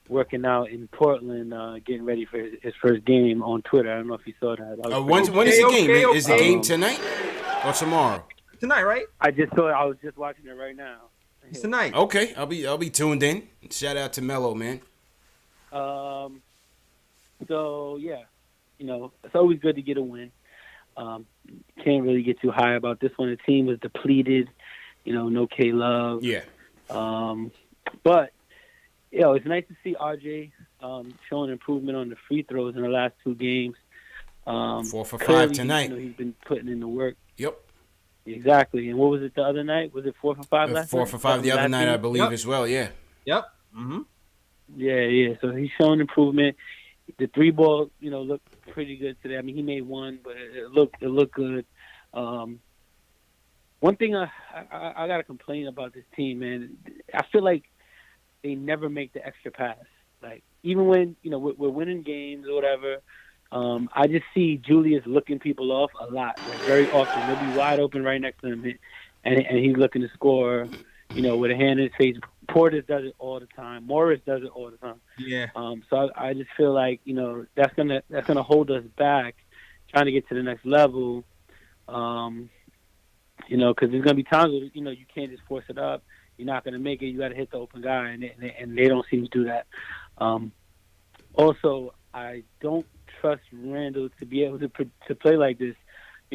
working out in Portland, getting ready for his first game on Twitter. I don't know if you saw that. When is the game? Is the game tonight or tomorrow? Tonight, right? I just saw it. I was just watching it right now. It's tonight. Okay, I'll be tuned in. Shout out to Melo, man. So yeah, it's always good to get a win. Can't really get too high about this one. The team was depleted. No K-Love. Yeah. But it's nice to see RJ showing improvement on the free throws in the last 2 games. 4 for 5 clearly, tonight. He's been putting in the work. Yep. Exactly. And what was it the other night? Was it 4 for 5 last night? 4 for 5 the other night, I believe, as well. Yeah. Yep. Mm-hmm. Yeah. So he's showing improvement. The 3-ball, looked pretty good today. I mean, he made 1, but it looked good. One thing I got to complain about this team, man. I feel like they never make the extra pass. Like, even when, we're winning games or whatever, I just see Julius looking people off a lot, very often. They'll be wide open right next to him, and he's looking to score, with a hand in his face. Portis does it all the time. Morris does it all the time. Yeah. So I just feel like, that's gonna hold us back trying to get to the next level. Because there's gonna be times where, you can't just force it up. You're not gonna make it. You got to hit the open guy, and they don't seem to do that. Also, I don't trust Randle to be able to play like this,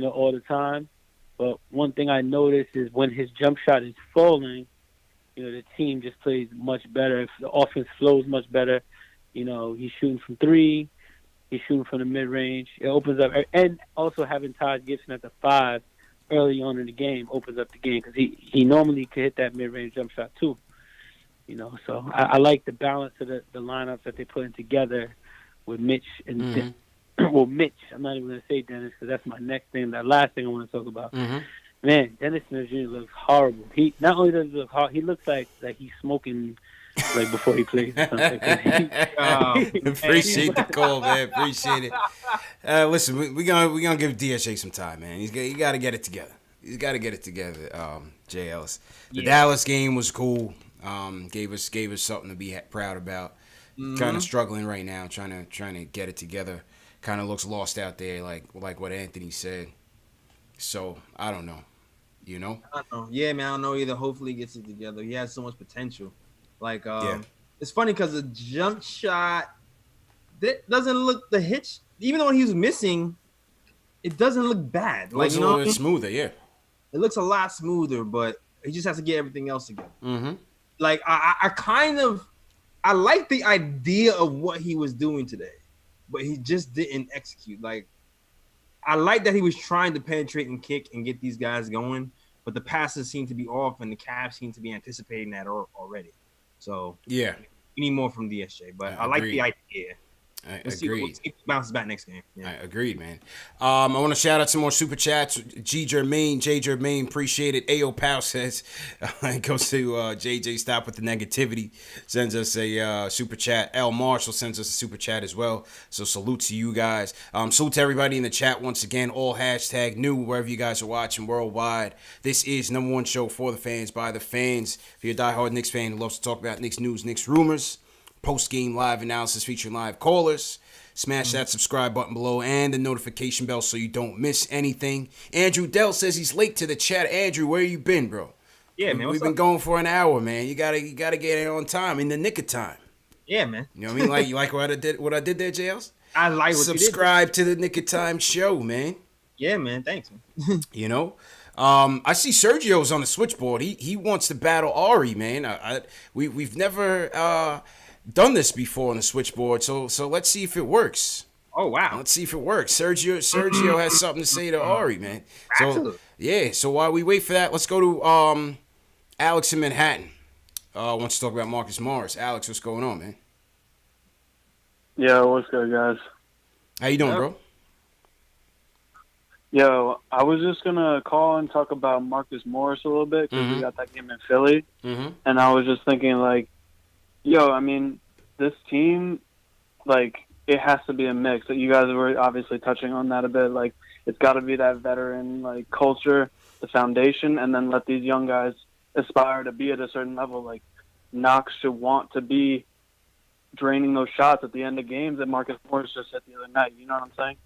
all the time. But one thing I noticed is when his jump shot is falling, the team just plays much better. If the offense flows much better, he's shooting from 3, he's shooting from the mid-range. It opens up. And also having Todd Gibson at the 5 early on in the game opens up the game because he normally could hit that mid-range jump shot too. So I like the balance of the lineups that they're putting together with Mitch and well, Mitch. I'm not even going to say Dennis because that's my next thing. That last thing I want to talk about. Mm-hmm. Man, Dennis Smith Jr. looks horrible. He not only does he look hard, he looks like he's smoking like before he plays. Appreciate the call, man. Appreciate it. Listen, we gonna give DSJ some time, man. He got to get it together. He's got to get it together. J. Ellis. The Dallas game was cool. Gave us something to be proud about. Mm-hmm. Kind of struggling right now, trying to get it together. Kind of looks lost out there, like what Anthony said. So I don't know. I don't know. Yeah, man, I don't know either. Hopefully he gets it together. He has so much potential. It's funny because the jump shot that doesn't look the hitch. Even though he was missing, it doesn't look bad. It looks a little bit smoother, yeah. It looks a lot smoother, but he just has to get everything else together. Mm-hmm. Like I like the idea of what he was doing today, but he just didn't execute. Like, I like that he was trying to penetrate and kick and get these guys going, but the passes seem to be off and the Cavs seem to be anticipating that already. So yeah, we need more from DSJ, but I like the idea. Agreed. See if he bounces back next game. Yeah. I agreed, man. I want to shout out some more super chats. J Germain, appreciate it. Ayo Pal says, it goes to JJ, stop with the negativity. Sends us a super chat. L Marshall sends us a super chat as well. So salute to you guys. Salute to everybody in the chat once again. All hashtag new wherever you guys are watching worldwide. This is number one show for the fans by the fans. If you're a diehard Knicks fan who loves to talk about Knicks news, Knicks rumors, post-game live analysis featuring live callers. Smash that subscribe button below and the notification bell so you don't miss anything. Andrew Dell says he's late to the chat. Andrew, where you been, bro? Yeah, man. We've been going for an hour, man. You gotta get in on time, in the nick of time. Yeah, man. You know what I mean? Like, you like what I did there, JLs? I like what Subscribe to the Nick of Time show, man. Yeah, man. Thanks, man. I see Sergio's on the switchboard. He wants to battle Ari, man. We've never done this before on the switchboard, so let's see if it works. Oh wow! Let's see if it works. Sergio has something to say to Ari, man. So absolutely. Yeah. So while we wait for that, let's go to Alex in Manhattan. Wants to talk about Marcus Morris. Alex, what's going on, man? Yeah, what's good, guys? How you doing, bro? Yo, I was just going to call and talk about Marcus Morris a little bit because we got that game in Philly. And I was just thinking, like, yo, I mean, this team, like, it has to be a mix. You guys were obviously touching on that a bit. Like, it's got to be that veteran, like, culture, the foundation, and then let these young guys aspire to be at a certain level. Like, Knox should want to be draining those shots at the end of games that Marcus Morris just hit the other night. You know what I'm saying?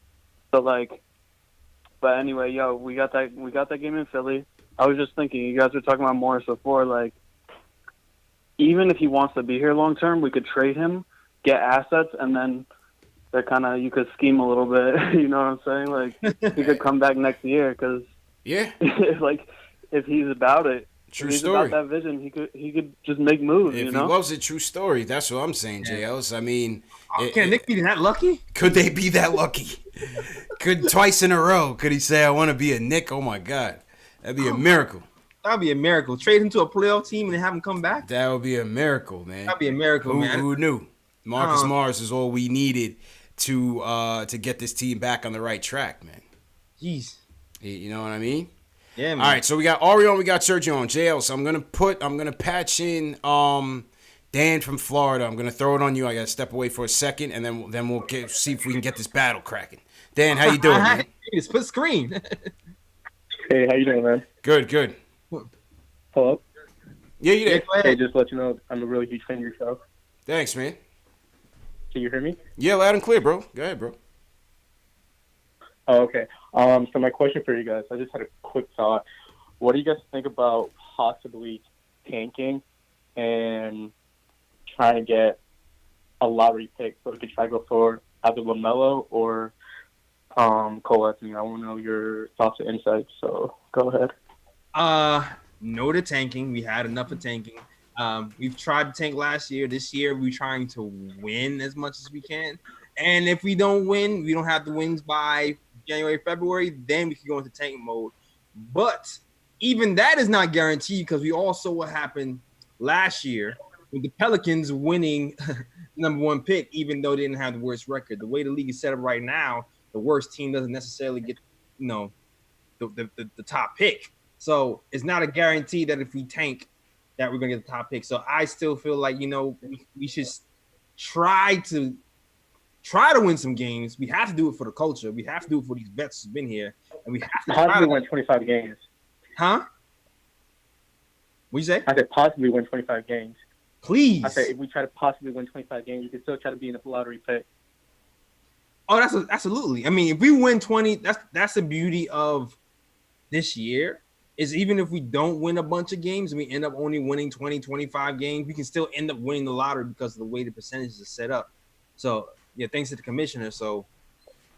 So, like, but anyway, yo, we got that game in Philly. I was just thinking, you guys were talking about Morris before, like, even if he wants to be here long term, we could trade him, get assets, and then they're kind of, you could scheme a little bit. You know what I'm saying? Like, he could come back next year because, like, if he's about it, True if he's story. about that vision, he could just make moves. If you know? he loves it, true story. That's what I'm saying, JLs. I mean, can Nick be that lucky? Could they be that lucky? Could twice in a row? Could he say, "I want to be a Knick"? Oh my God, that'd be a miracle. That'd be a miracle. Trade him to a playoff team and have him come back. That would be a miracle, man. That'd be a miracle, man. Who knew? Marcus Morris is all we needed to get this team back on the right track, man. Jeez, you know what I mean? Yeah, man. All right, so we got Ari on, we got Sergio on. JL, so I'm gonna patch in Dan from Florida. I'm gonna throw it on you. I gotta step away for a second, and then we'll see if we can get this battle cracking. Dan, how you doing, man? Split screen. Hey, how you doing, man? Good. Hello? Yeah, you there? Hey, just to let you know, I'm a really huge fan of your show. Thanks, man. Can you hear me? Yeah, loud and clear, bro. Go ahead, bro. Oh, okay. So my question for you guys, I just had a quick thought. What do you guys think about possibly tanking and trying to get a lottery pick so we could try to go for either LaMelo or Cole Anthony? I want to know your thoughts and insights, so go ahead. No to tanking. We had enough of tanking. We've tried to tank last year. This year, we're trying to win as much as we can. And if we don't win, we don't have the wins by January, February, then we can go into tank mode. But even that is not guaranteed because we all saw what happened last year with the Pelicans winning number one pick, even though they didn't have the worst record. The way the league is set up right now, the worst team doesn't necessarily get, the top pick. So it's not a guarantee that if we tank that we're going to get the top pick. So I still feel like, we should try to win some games. We have to do it for the culture. We have to do it for these vets who've been here. And we have to possibly win 25 games. Huh? What'd you say? I said possibly win 25 games. Please. I said if we try to possibly win 25 games, we can still try to be in the lottery pick. Oh, that's absolutely. I mean, if we win 20, that's the beauty of this year. Is even if we don't win a bunch of games and we end up only winning 20, 25 games, we can still end up winning the lottery because of the way the percentages are set up. So, yeah, thanks to the commissioner. So,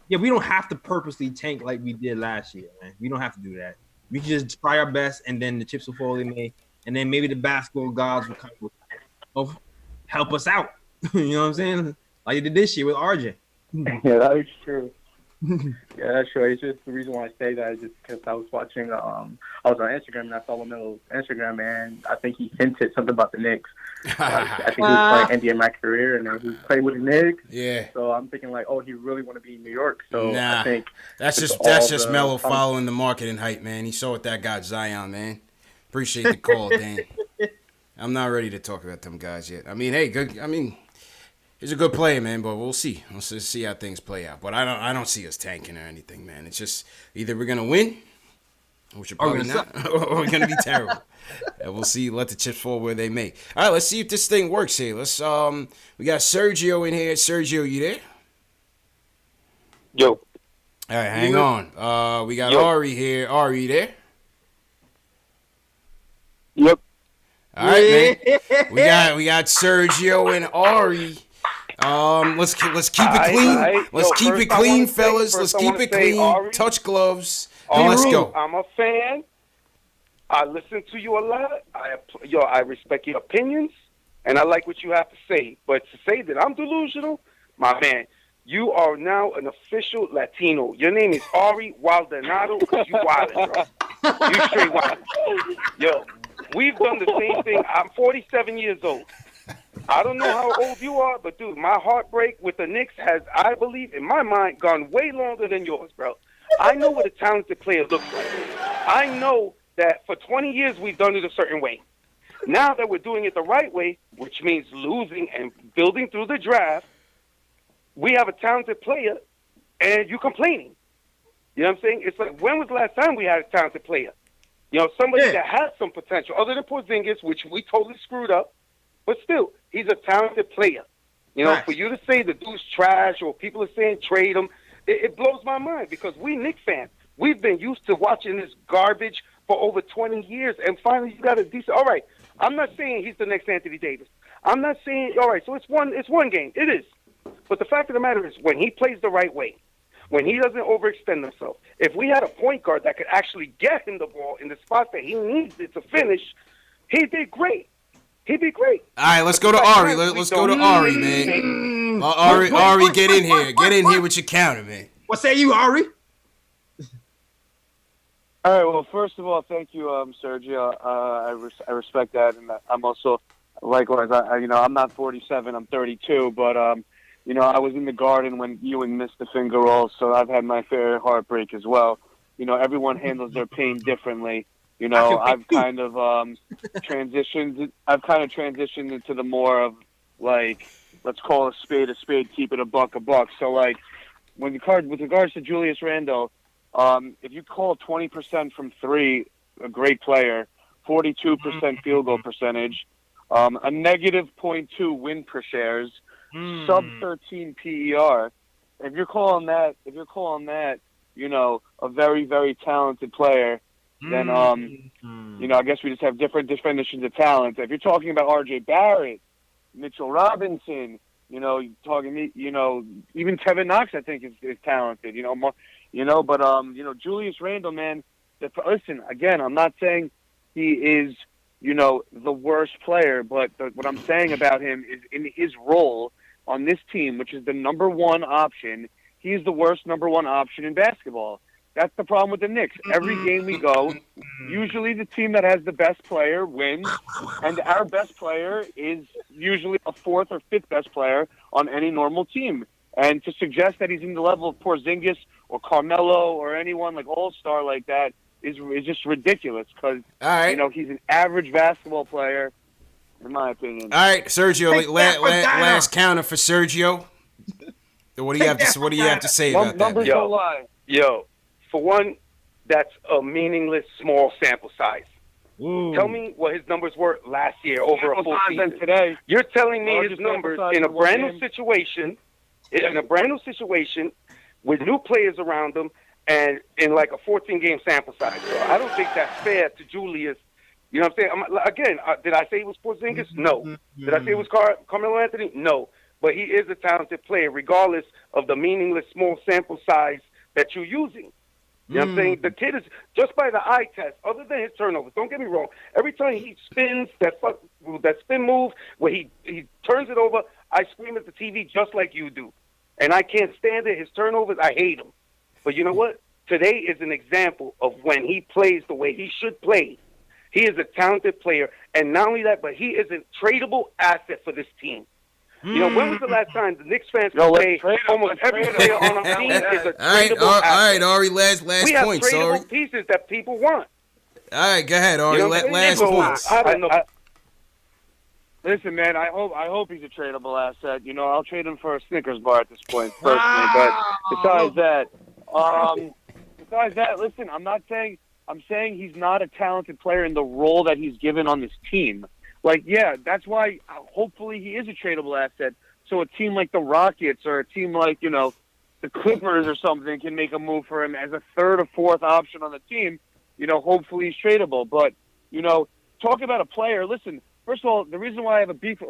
yeah, we don't have to purposely tank like we did last year, man. We don't have to do that. We can just try our best, and then the chips will fall in May, and then maybe the basketball gods will kind of help us out. You know what I'm saying? Like you did this year with RJ. Yeah, that is true. Yeah, that's true. It's just the reason why I say that is just because I was watching. I was on Instagram and I saw LaMelo's Instagram, and I think he hinted something about the Knicks. I think he was playing NBA my career, and he was playing with the Knicks. Yeah. So I'm thinking like, oh, he really want to be in New York. So nah, I think that's just Melo following the marketing hype, man. He saw what that got Zion, man. Appreciate the call, Dan. I'm not ready to talk about them guys yet. I mean, hey, good. I mean, he's a good player, man, but we'll see. We'll see how things play out. But I don't see us tanking or anything, man. It's just either we're gonna win, which are probably not, or we're gonna be terrible. And we'll see. Let the chips fall where they may. All right, let's see if this thing works here. Let's we got Sergio in here. Sergio, you there? Yo. All right, hang on. We got Ari here. Ari, you there? Yep. All right, man. We got Sergio and Ari. Let's keep it clean. Let's keep it clean, fellas. Let's keep it clean. Ari, touch gloves. And let's go. I'm a fan. I listen to you a lot. I respect your opinions, and I like what you have to say. But to say that I'm delusional, my man, you are now an official Latino. Your name is Ari Waldonado because you wildin', bro. You straight wildin'. Yo, we've done the same thing. I'm 47 years old. I don't know how old you are, but, dude, my heartbreak with the Knicks has, I believe, in my mind, gone way longer than yours, bro. I know what a talented player looks like. I know that for 20 years we've done it a certain way. Now that we're doing it the right way, which means losing and building through the draft, we have a talented player, and you're complaining. You know what I'm saying? It's like, when was the last time we had a talented player? You know, somebody that has some potential, other than Porzingis, which we totally screwed up, but still, he's a talented player. You know, for you to say the dude's trash or people are saying trade him, it blows my mind because we Knicks fans, we've been used to watching this garbage for over 20 years, and finally you got a decent. All right, I'm not saying he's the next Anthony Davis. I'm not saying, all right, so it's one game. It is. But the fact of the matter is, when he plays the right way, when he doesn't overextend himself, if we had a point guard that could actually get him the ball in the spot that he needs it to finish, he'd be great. He'd be great. All right, let's go to Ari. Let's go to Ari, man. Ari, get in here. Get in here with your counter, man. What say you, Ari? All right. Well, first of all, thank you, Sergio. I respect that, and I'm also likewise. I'm not 47. I'm 32, but I was in the Garden when Ewing missed the finger roll, so I've had my fair heartbreak as well. You know, everyone handles their pain differently. You know, I've kind of transitioned. I've kind of transitioned into the more of like, let's call a spade, keep it a buck. So like, with regards to Julius Randle, if you call 20% from three, a great player, 42% field goal percentage, a negative .2 win per shares, sub 13 PER. If you're calling that, a very, very talented player, then I guess we just have different definitions of talent. If you're talking about R.J. Barrett, Mitchell Robinson, even Kevin Knox, I think is talented. But Julius Randle, man. Listen, again, I'm not saying he is, the worst player, but what I'm saying about him is in his role on this team, which is the number one option, he's the worst number one option in basketball. That's the problem with the Knicks. Every game we go, usually the team that has the best player wins, and our best player is usually a fourth or fifth best player on any normal team. And to suggest that he's in the level of Porzingis or Carmelo or anyone like All-Star like that is just ridiculous because, he's an average basketball player, in my opinion. All right, Sergio, last counter for Sergio. What do you have to say about that? Numbers don't lie. Yo, for one, that's a meaningless small sample size. Ooh. Tell me what his numbers were last year over a full season. Today. You're telling me his numbers in a brand new situation, with new players around him, and in like a 14-game sample size. So I don't think that's fair to Julius. You know what I'm saying? Did I say it was Porzingis? No. Did I say it was Carmelo Anthony? No. But he is a talented player, regardless of the meaningless small sample size that you're using. You know what I'm saying? The kid is, just by the eye test, other than his turnovers, don't get me wrong, every time he spins, that spin move, where he turns it over, I scream at the TV just like you do. And I can't stand it. His turnovers, I hate him. But you know what? Today is an example of when he plays the way he should play. He is a talented player. And not only that, but he is a tradable asset for this team. You know, when was the last time the Knicks fans could say almost every player on our team is a tradable asset? All right, Ari, last we have point, tradable pieces that people want. All right, go ahead, Ari. Last points. I don't know. Listen, man, I hope he's a tradable asset. I'll trade him for a Snickers bar at this point, personally. But besides that, listen, I'm saying he's not a talented player in the role that he's given on this team. Like, yeah, that's why hopefully he is a tradable asset. So a team like the Rockets or a team like, the Clippers or something can make a move for him as a third or fourth option on the team. Hopefully he's tradable. But, talking about a player, listen, first of all, the reason why I have a beef with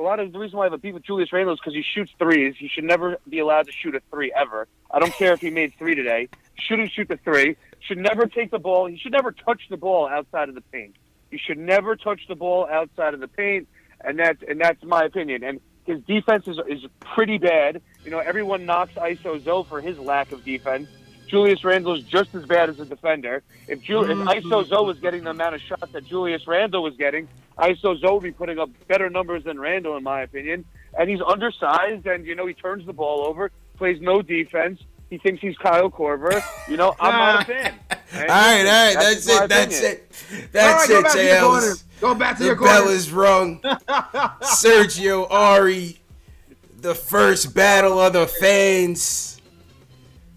Julius Randle is because he shoots threes. He should never be allowed to shoot a three ever. I don't care if he made three today. Shouldn't shoot the three. Should never take the ball. He should never touch the ball outside of the paint. He should never touch the ball outside of the paint, and that's my opinion. And his defense is pretty bad. Everyone knocks ISO Zoe for his lack of defense. Julius Randle is just as bad as a defender. If ISO Zoe was getting the amount of shots that Julius Randle was getting, ISO Zoe would be putting up better numbers than Randle, in my opinion. And he's undersized, and he turns the ball over, plays no defense. He thinks he's Kyle Korver. You know, I'm not a fan. All right. That's it. That's it, JLs. Go back to the your bell corner. is rung. Sergio, Ari, the first battle of the fans.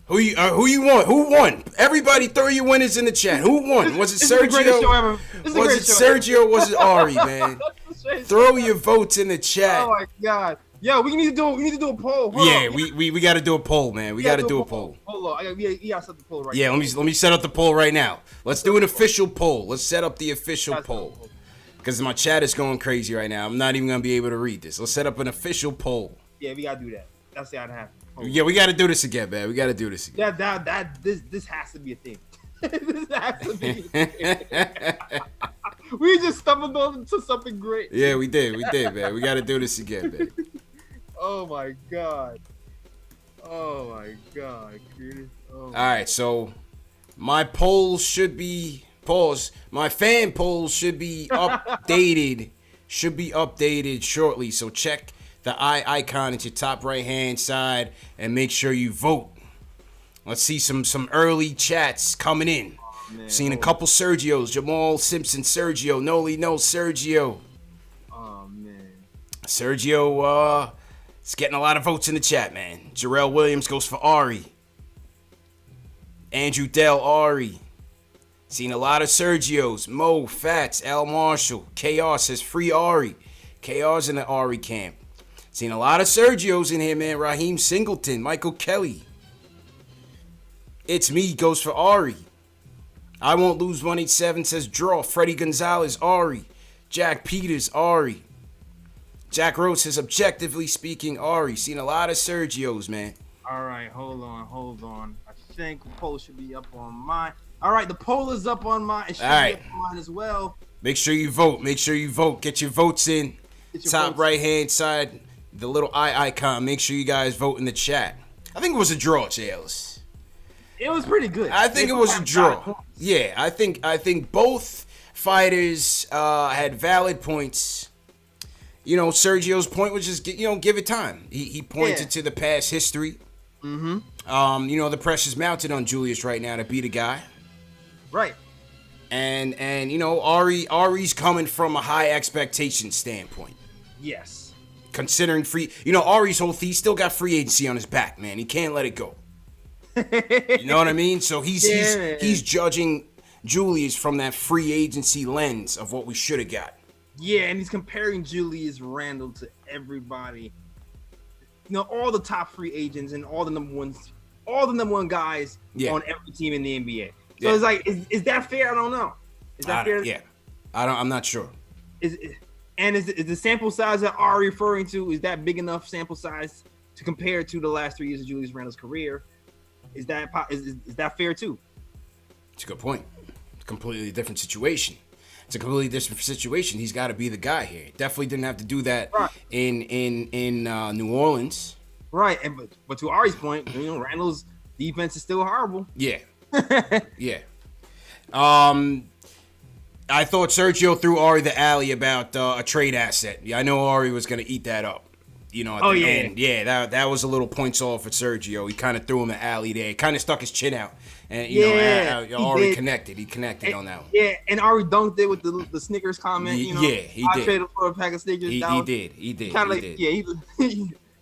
Who you want? Who won? Everybody throw your winners in the chat. Who won? Was it Sergio? Was it Sergio or was it Ari, man? Throw your votes in the chat. Oh my God. Yo, we need to do a poll. Hold on. we got to do a poll, man. We got to do a poll. Hold on. We got to set the poll right now. Yeah, let me set up the poll right now. Let's do an official poll. Let's set up the official poll. Because my chat is going crazy right now. I'm not even going to be able to read this. Let's set up an official poll. Yeah, we got to do that. That's how it happens. Yeah, we got to do this again, man. We got to do this again. This has to be a thing. This has to be a thing. We just stumbled onto something great. Yeah, we did, man. We got to do this again, man. Oh my God. Curtis. All right, so my polls should be my fan polls should be updated. Shortly. So check the eye icon at your top right hand side and make sure you vote. Let's see some early chats coming in. Seen a couple Sergios. Jamal Simpson, Sergio. Noli, no, Sergio. Oh man. Sergio, it's getting a lot of votes in the chat, man. Jarrell Williams goes for Ari. Andrew Dell, Ari. Seen a lot of Sergios. Mo, Fats, Al Marshall. Chaos says free Ari. Chaos in the Ari camp. Seen a lot of Sergios in here, man. Raheem Singleton, Michael Kelly. It's me goes for Ari. I won't lose 187 says draw. Freddie Gonzalez, Ari. Jack Peters, Ari. Jack Rose says objectively speaking, Ari. Seen a lot of Sergios, man. All right, hold on. I think the poll should be up on mine. All right, the poll is up on mine. It should be up on mine as well. Make sure you vote. Get your votes in. Top right hand side, the little eye icon. Make sure you guys vote in the chat. I think it was a draw, JLs. It was pretty good. I think it was a draw. Yeah, I think both fighters had valid points. You know, Sergio's point was just give it time. He pointed to the past history. Mm-hmm. You know, the pressure's mounted on Julius right now to beat a guy. Right. And you know, Ari's coming from a high expectation standpoint. Yes. Considering Ari's whole thing, he's still got free agency on his back, man. He can't let it go. You know what I mean? So he's judging Julius from that free agency lens of what we should have got. Yeah, and he's comparing Julius Randle to everybody. You know, all the top free agents and all the number one guys on every team in the NBA. So it's like, is that fair? I don't know. Is that fair? Yeah, I'm not sure. Is the sample size that Ari referring to, is that big enough sample size to compare to the last 3 years of Julius Randle's career? Is that fair too? It's a good point. It's a completely different situation. He's got to be the guy here. Definitely didn't have to do that in New Orleans. Right, but to Ari's point, Randle's defense is still horrible. Yeah. Yeah. I thought Sergio threw Ari the alley about a trade asset. Yeah, I know Ari was going to eat that up. You know, at the end. Yeah, that was a little points off for Sergio. He kind of threw him the alley there. He kind of stuck his chin out. And, Ari connected. He connected on that one. Yeah, and Ari dunked it with the Snickers comment. He did. I traded for a pack of Snickers. He did. Kind of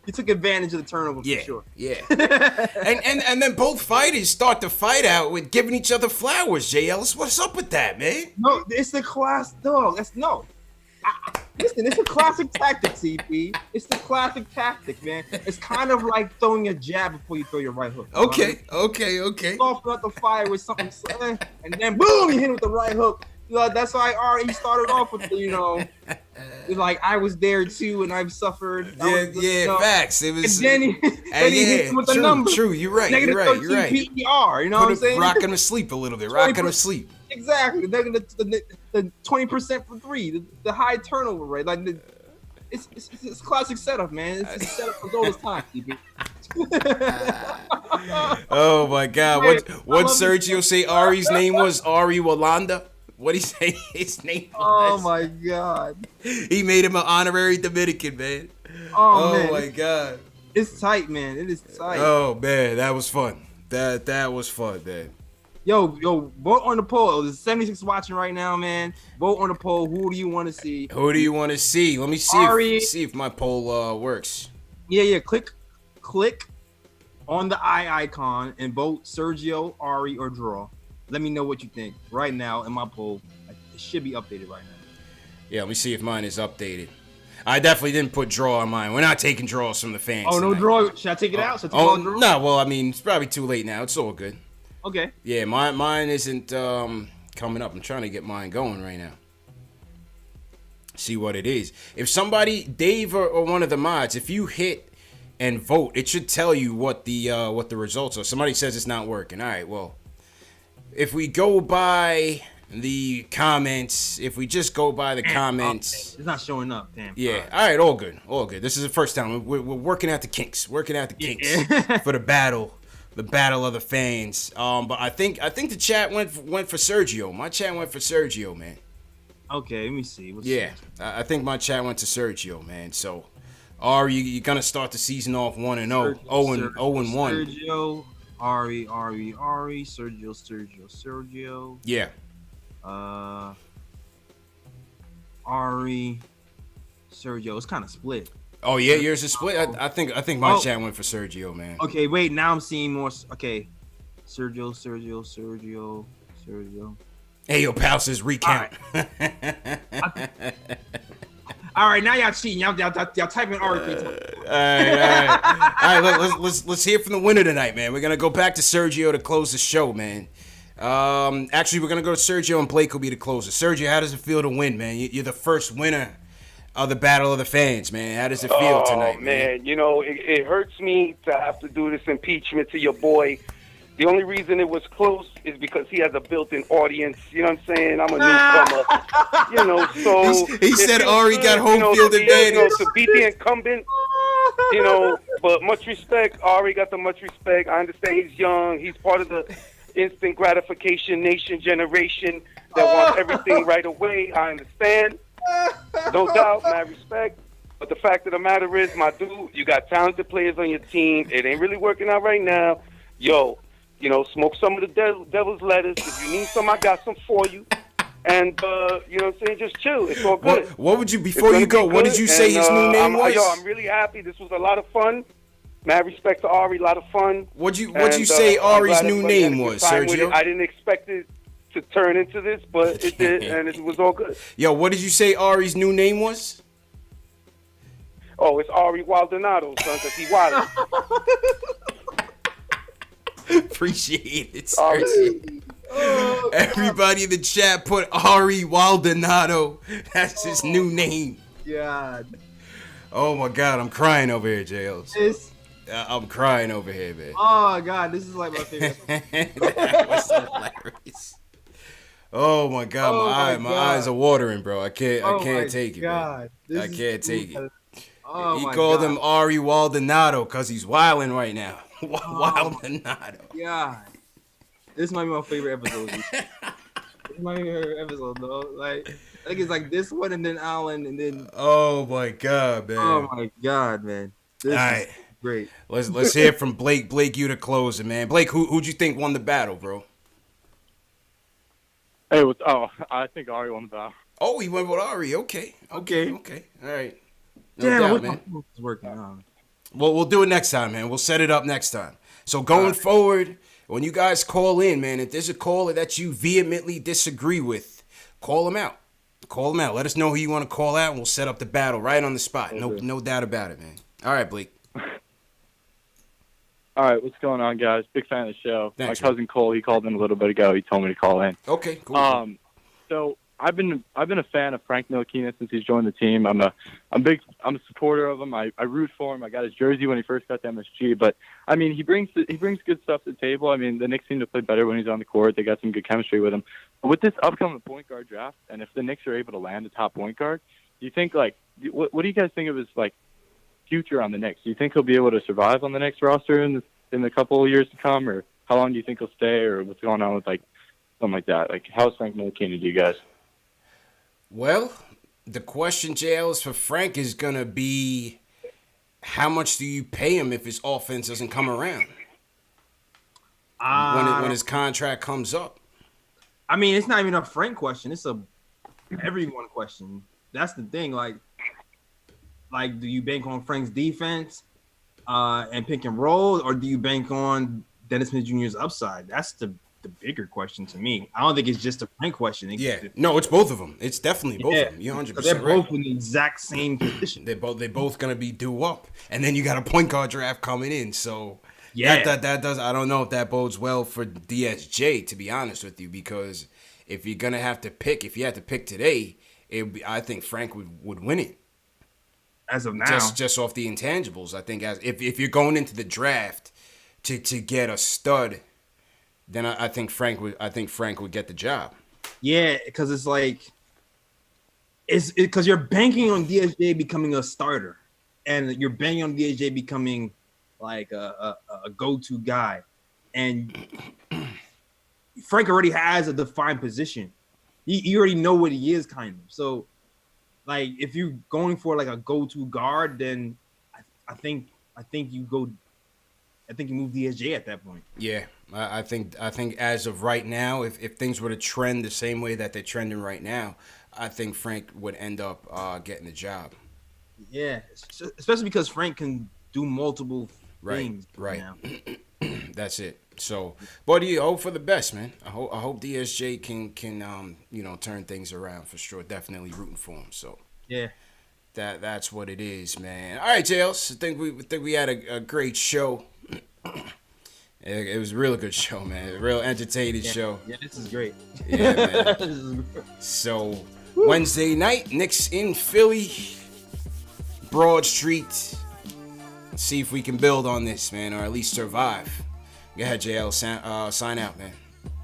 he took advantage of the turnover for sure. Yeah. and then both fighters start the fight out with giving each other flowers, JL. What's up with that, man? No, it's the class dog. Listen, it's a classic tactic, CP. It's the classic tactic, man. It's kind of like throwing a jab before you throw your right hook. Okay. Soften up the fire with something, and then boom, you hit him with the right hook. That's why Ari started off with like I was there too, and I've suffered. Facts. It was, and then he hit him with the number. True. You're right. You're right. PER. You know what I'm saying? Rocking him sleep a little bit. Rocking him sleep. Exactly. The 20% for three, the high turnover rate. Like it's classic setup, man. It's set up for all this time, CP. Oh my God! What Sergio say? Ari's name was Ari Walanda. What he say his name was? Oh my God! He made him an honorary Dominican, man. Oh man. My God! It's tight, man. It is tight. Oh man, that was fun. That was fun, man. Yo, vote on the poll. There's 76 watching right now, man. Vote on the poll. Who do you want to see? Who do you want to see? Let me see if my poll works. Yeah. Click on the eye icon and vote Sergio, Ari, or draw. Let me know what you think right now in my poll. It should be updated right now. Yeah, let me see if mine is updated. I definitely didn't put draw on mine. We're not taking draws from the fans. Oh, no tonight. draw. Should I take it out? Should I take all draw? No. Well, I mean, it's probably too late now. It's all good. Okay. Yeah, mine isn't coming up. I'm trying to get mine going right now. See what it is. If somebody, Dave or one of the mods, if you hit and vote, it should tell you what the results are. Somebody says it's not working. All right, well, if we go by the comments, if we just go by the comments, it's not showing up. Damn. Yeah. All right. All good. This is the first time we're working out the kinks. For the battle. The battle of the fans. But I think the chat went for Sergio. My chat went for Sergio, man. Okay, let me see. I think my chat went to Sergio, man. So, Ari, you're gonna start the season off 1-0, 0-1. Sergio, Ari, Sergio. Yeah. Ari, Sergio. It's kind of split. Oh yeah, yours is split. I think my chat went for Sergio, man. Okay, wait. Now I'm seeing more. Okay, Sergio. Hey, yo, pal says recount. All right, now y'all cheating. Y'all typing Ari 3 times. All right. Let's hear from the winner tonight, man. We're gonna go back to Sergio to close the show, man. Actually, we're gonna go to Sergio and Blake will be the closer. Sergio, how does it feel to win, man? You're the first winner of the Battle of the Fans, man. How does it feel tonight, man? You know, it hurts me to have to do this impeachment to your boy. The only reason it was close is because he has a built-in audience. You know what I'm saying? I'm a newcomer. You know, so he said Ari got home field advantage. To beat the incumbent. You know, but much respect. Ari got the much respect. I understand he's young. He's part of the instant gratification nation generation that wants everything right away. I understand. No doubt, mad respect. But the fact of the matter is, my dude, you got talented players on your team. It ain't really working out right now. Yo, you know, smoke some of the devil's lettuce. If you need some, I got some for you. And, you know what I'm saying? Just chill. It's all good. What would you, before you go, what did you say his new name was? Yo, I'm really happy. This was a lot of fun. Mad respect to Ari, a lot of fun. What'd you say Ari's new name was, Sergio? I didn't expect it to turn into this, but it did, and it was all good. Yo, what did you say Ari's new name was? Oh, it's Ari Waldonado, son, because he wild. Appreciate it, Sergio. Everybody in the chat put Ari Waldonado. That's his new name. God. Oh my God, I'm crying over here, JLs. I'm crying over here, man. Oh God, this is like my favorite. That was hilarious. Oh my God, my eyes are watering, bro. I can't take it, man. I can't take it. He called him Ari Waldonado because he's wilding right now. Waldonado. God, this might be my favorite episode. This might be my favorite episode, though. Like, I think it's like this one, and then Allen, and then. Oh my God, man. Oh my God, man. This is great. Let's hear from Blake. Blake, you the closer, man. Blake, who'd you think won the battle, bro? Hey, I think Ari won the battle. Oh, he went with Ari. Okay. All right. No Damn, doubt, man. It's working on. Well, we'll do it next time, man. We'll set it up next time. So going forward, when you guys call in, man, if there's a caller that you vehemently disagree with, call him out. Let us know who you want to call out, and we'll set up the battle right on the spot. No doubt about it, man. All right, Blake. All right, what's going on, guys? Big fan of the show. Thanks, my cousin Cole, he called in a little bit ago. He told me to call in. Okay, cool. So I've been a fan of Frank Ntilikina since he's joined the team. I'm a supporter of him. I root for him. I got his jersey when he first got to MSG. But I mean, he brings good stuff to the table. I mean, the Knicks seem to play better when he's on the court. They got some good chemistry with him. But with this upcoming point guard draft, and if the Knicks are able to land a top point guard, do you think what do you guys think of his future on the Knicks? Do you think he'll be able to survive on the Knicks roster in the couple of years to come, or how long do you think he'll stay, or what's going on with something like that? How's Frank Ntilikina to you guys? Well, the question, JL, is for Frank is gonna be how much do you pay him if his offense doesn't come around? When his contract comes up? I mean, it's not even a Frank question. It's a everyone question. That's the thing. Like, do you bank on Frank's defense and pick and roll, or do you bank on Dennis Smith Jr.'s upside? That's the bigger question to me. I don't think it's just a Frank question. No, it's both of them. It's definitely both of them. You're 100% they're right. both in the exact same position. They're both gonna be due up, and then you got a point guard draft coming in. So that does. I don't know if that bodes well for DSJ, to be honest with you, because if you're gonna have to pick, if you had to pick today, I think Frank would win it. As of now, just off the intangibles, I think if you're going into the draft to get a stud, then I think Frank would get the job. Yeah, because it's like because you're banking on DSJ becoming a starter, and you're banking on DSJ becoming like a go-to guy, and Frank already has a defined position. You already know what he is, kind of. So, like, if you're going for like a go-to guard, then I think you go. I think you move DSJ at that point. Yeah, I think as of right now, if things were to trend the same way that they're trending right now, I think Frank would end up getting the job. Yeah, especially because Frank can do multiple things. Right. Now. That's it. So, buddy, I hope for the best, man. I hope DSJ can turn things around for sure. Definitely rooting for him. So yeah, that's what it is, man. All right, JLs. I think we had a great show. It was a real good show, man. A real entertaining show. Yeah, this is great. Yeah, man. This is great. So Wednesday night, Knicks in Philly, Broad Street. Let's see if we can build on this, man, or at least survive. Go ahead, JL. Sign out, man.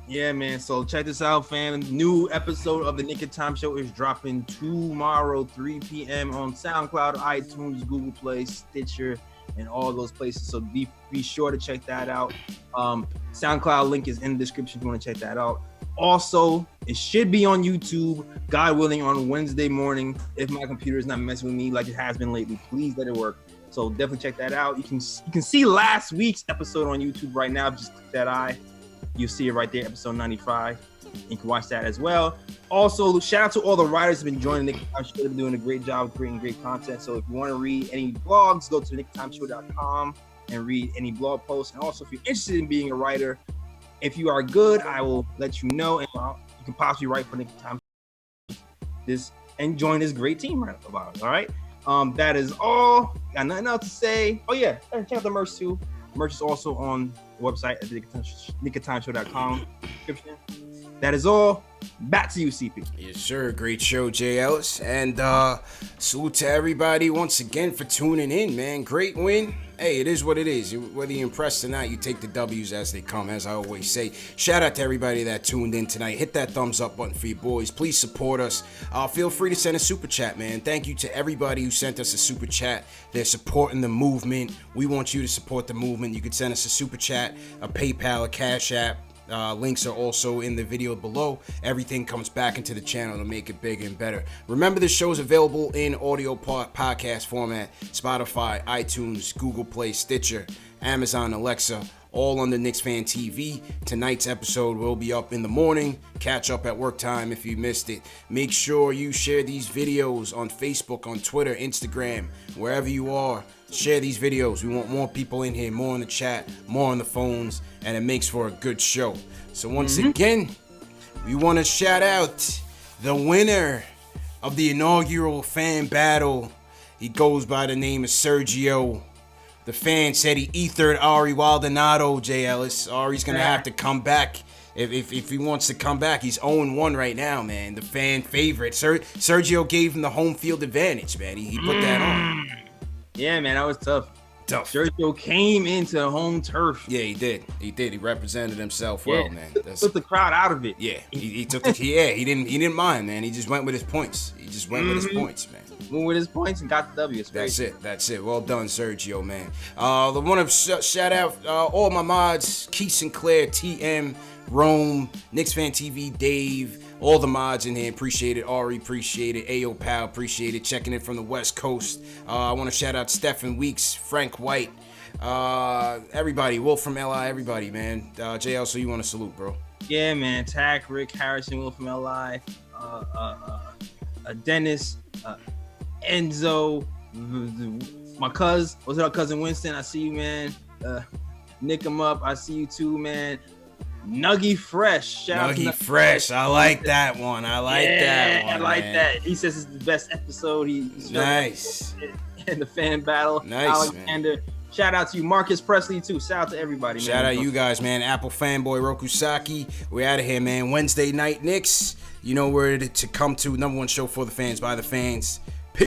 Yeah, man. So check this out, fam. New episode of the Nick and Time Show is dropping tomorrow, 3 p.m. on SoundCloud, iTunes, Google Play, Stitcher, and all those places. So be sure to check that out. SoundCloud link is in the description if you want to check that out. Also, it should be on YouTube, God willing, on Wednesday morning. If my computer is not messing with me like it has been lately, please let it work. So definitely check that out. You can see last week's episode on YouTube right now. Just click that eye. You'll see it right there, episode 95. You can watch that as well. Also, shout out to all the writers who've been joining Nick Time Show. They've been doing a great job of creating great content. So if you want to read any blogs, go to nicktimeshow.com and read any blog posts. And also, if you're interested in being a writer, if you are good, I will let you know, and you can possibly write for Nick Time and join this great team right of ours. All right. That is all. Got nothing else to say. Oh yeah, check out the merch too. Merch is also on the website at nicktimeshow.com. That is all. Back to you, CP. Yes, sir. Great show, Jay Ellis. And salute to everybody once again for tuning in, man. Great win. Hey, it is what it is. Whether you're impressed or not, you take the W's as they come, as I always say. Shout out to everybody that tuned in tonight. Hit that thumbs up button for you boys. Please support us. Feel free to send a super chat, man. Thank you to everybody who sent us a super chat. They're supporting the movement. We want you to support the movement. You can send us a super chat, a PayPal, a Cash App. Links are also in the video below. Everything comes back into the channel to make it bigger and better. Remember, this show is available in audio podcast format: Spotify, iTunes, Google Play, Stitcher, Amazon, Alexa, all under KnicksFanTV. Tonight's episode will be up in the morning. Catch up at work time if you missed it. Make sure you share these videos on Facebook, on Twitter, Instagram, wherever you are. Share these videos. We want more people in here, more in the chat, more on the phones, and it makes for a good show. So once again, we want to shout out the winner of the inaugural fan battle. He goes by the name of Sergio. The fan said he ethered Ari Waldonado, Jay Ellis. Ari's going to have to come back. If he wants to come back, he's 0-1 right now, man. The fan favorite. Sergio gave him the home field advantage, man. He put that on. Yeah, man, that was tough. Sergio came into home turf. Yeah, he did. He represented himself well, man. Took the crowd out of it. Yeah, he took the. He didn't mind, man. He just went with his points. Man. Went with his points and got the W. That's it. Well done, Sergio, man. The one of shout out all my mods: Keith Sinclair, TM, Rome, KnicksFanTV, Dave, All the mods in here, appreciate it. Ari, appreciate it. Ayo Pal, appreciate it. Checking in from the West Coast. I want to shout out Stephen Weeks, Frank White, everybody, Wolf from LI, everybody, man. JL, so you want to salute, bro? Yeah, man. Tack, Rick, Harrison, Will from LI, Dennis, Enzo, my cousin, what's up, cousin Winston? I see you, man. Nick him up. I see you too, man. Nuggy Fresh. Nuggy Fresh. I like that one. I like that one. I like man. that. He says it's the best episode. He's nice. In the fan battle. Nice, Alexander. Man. Shout out to you, Marcus Presley too. Shout out to everybody, man. Shout out you guys, man. Apple fanboy Rokusaki. We're out of here, man. Wednesday night Knicks. You know where to come to. Number one show for the fans, by the fans.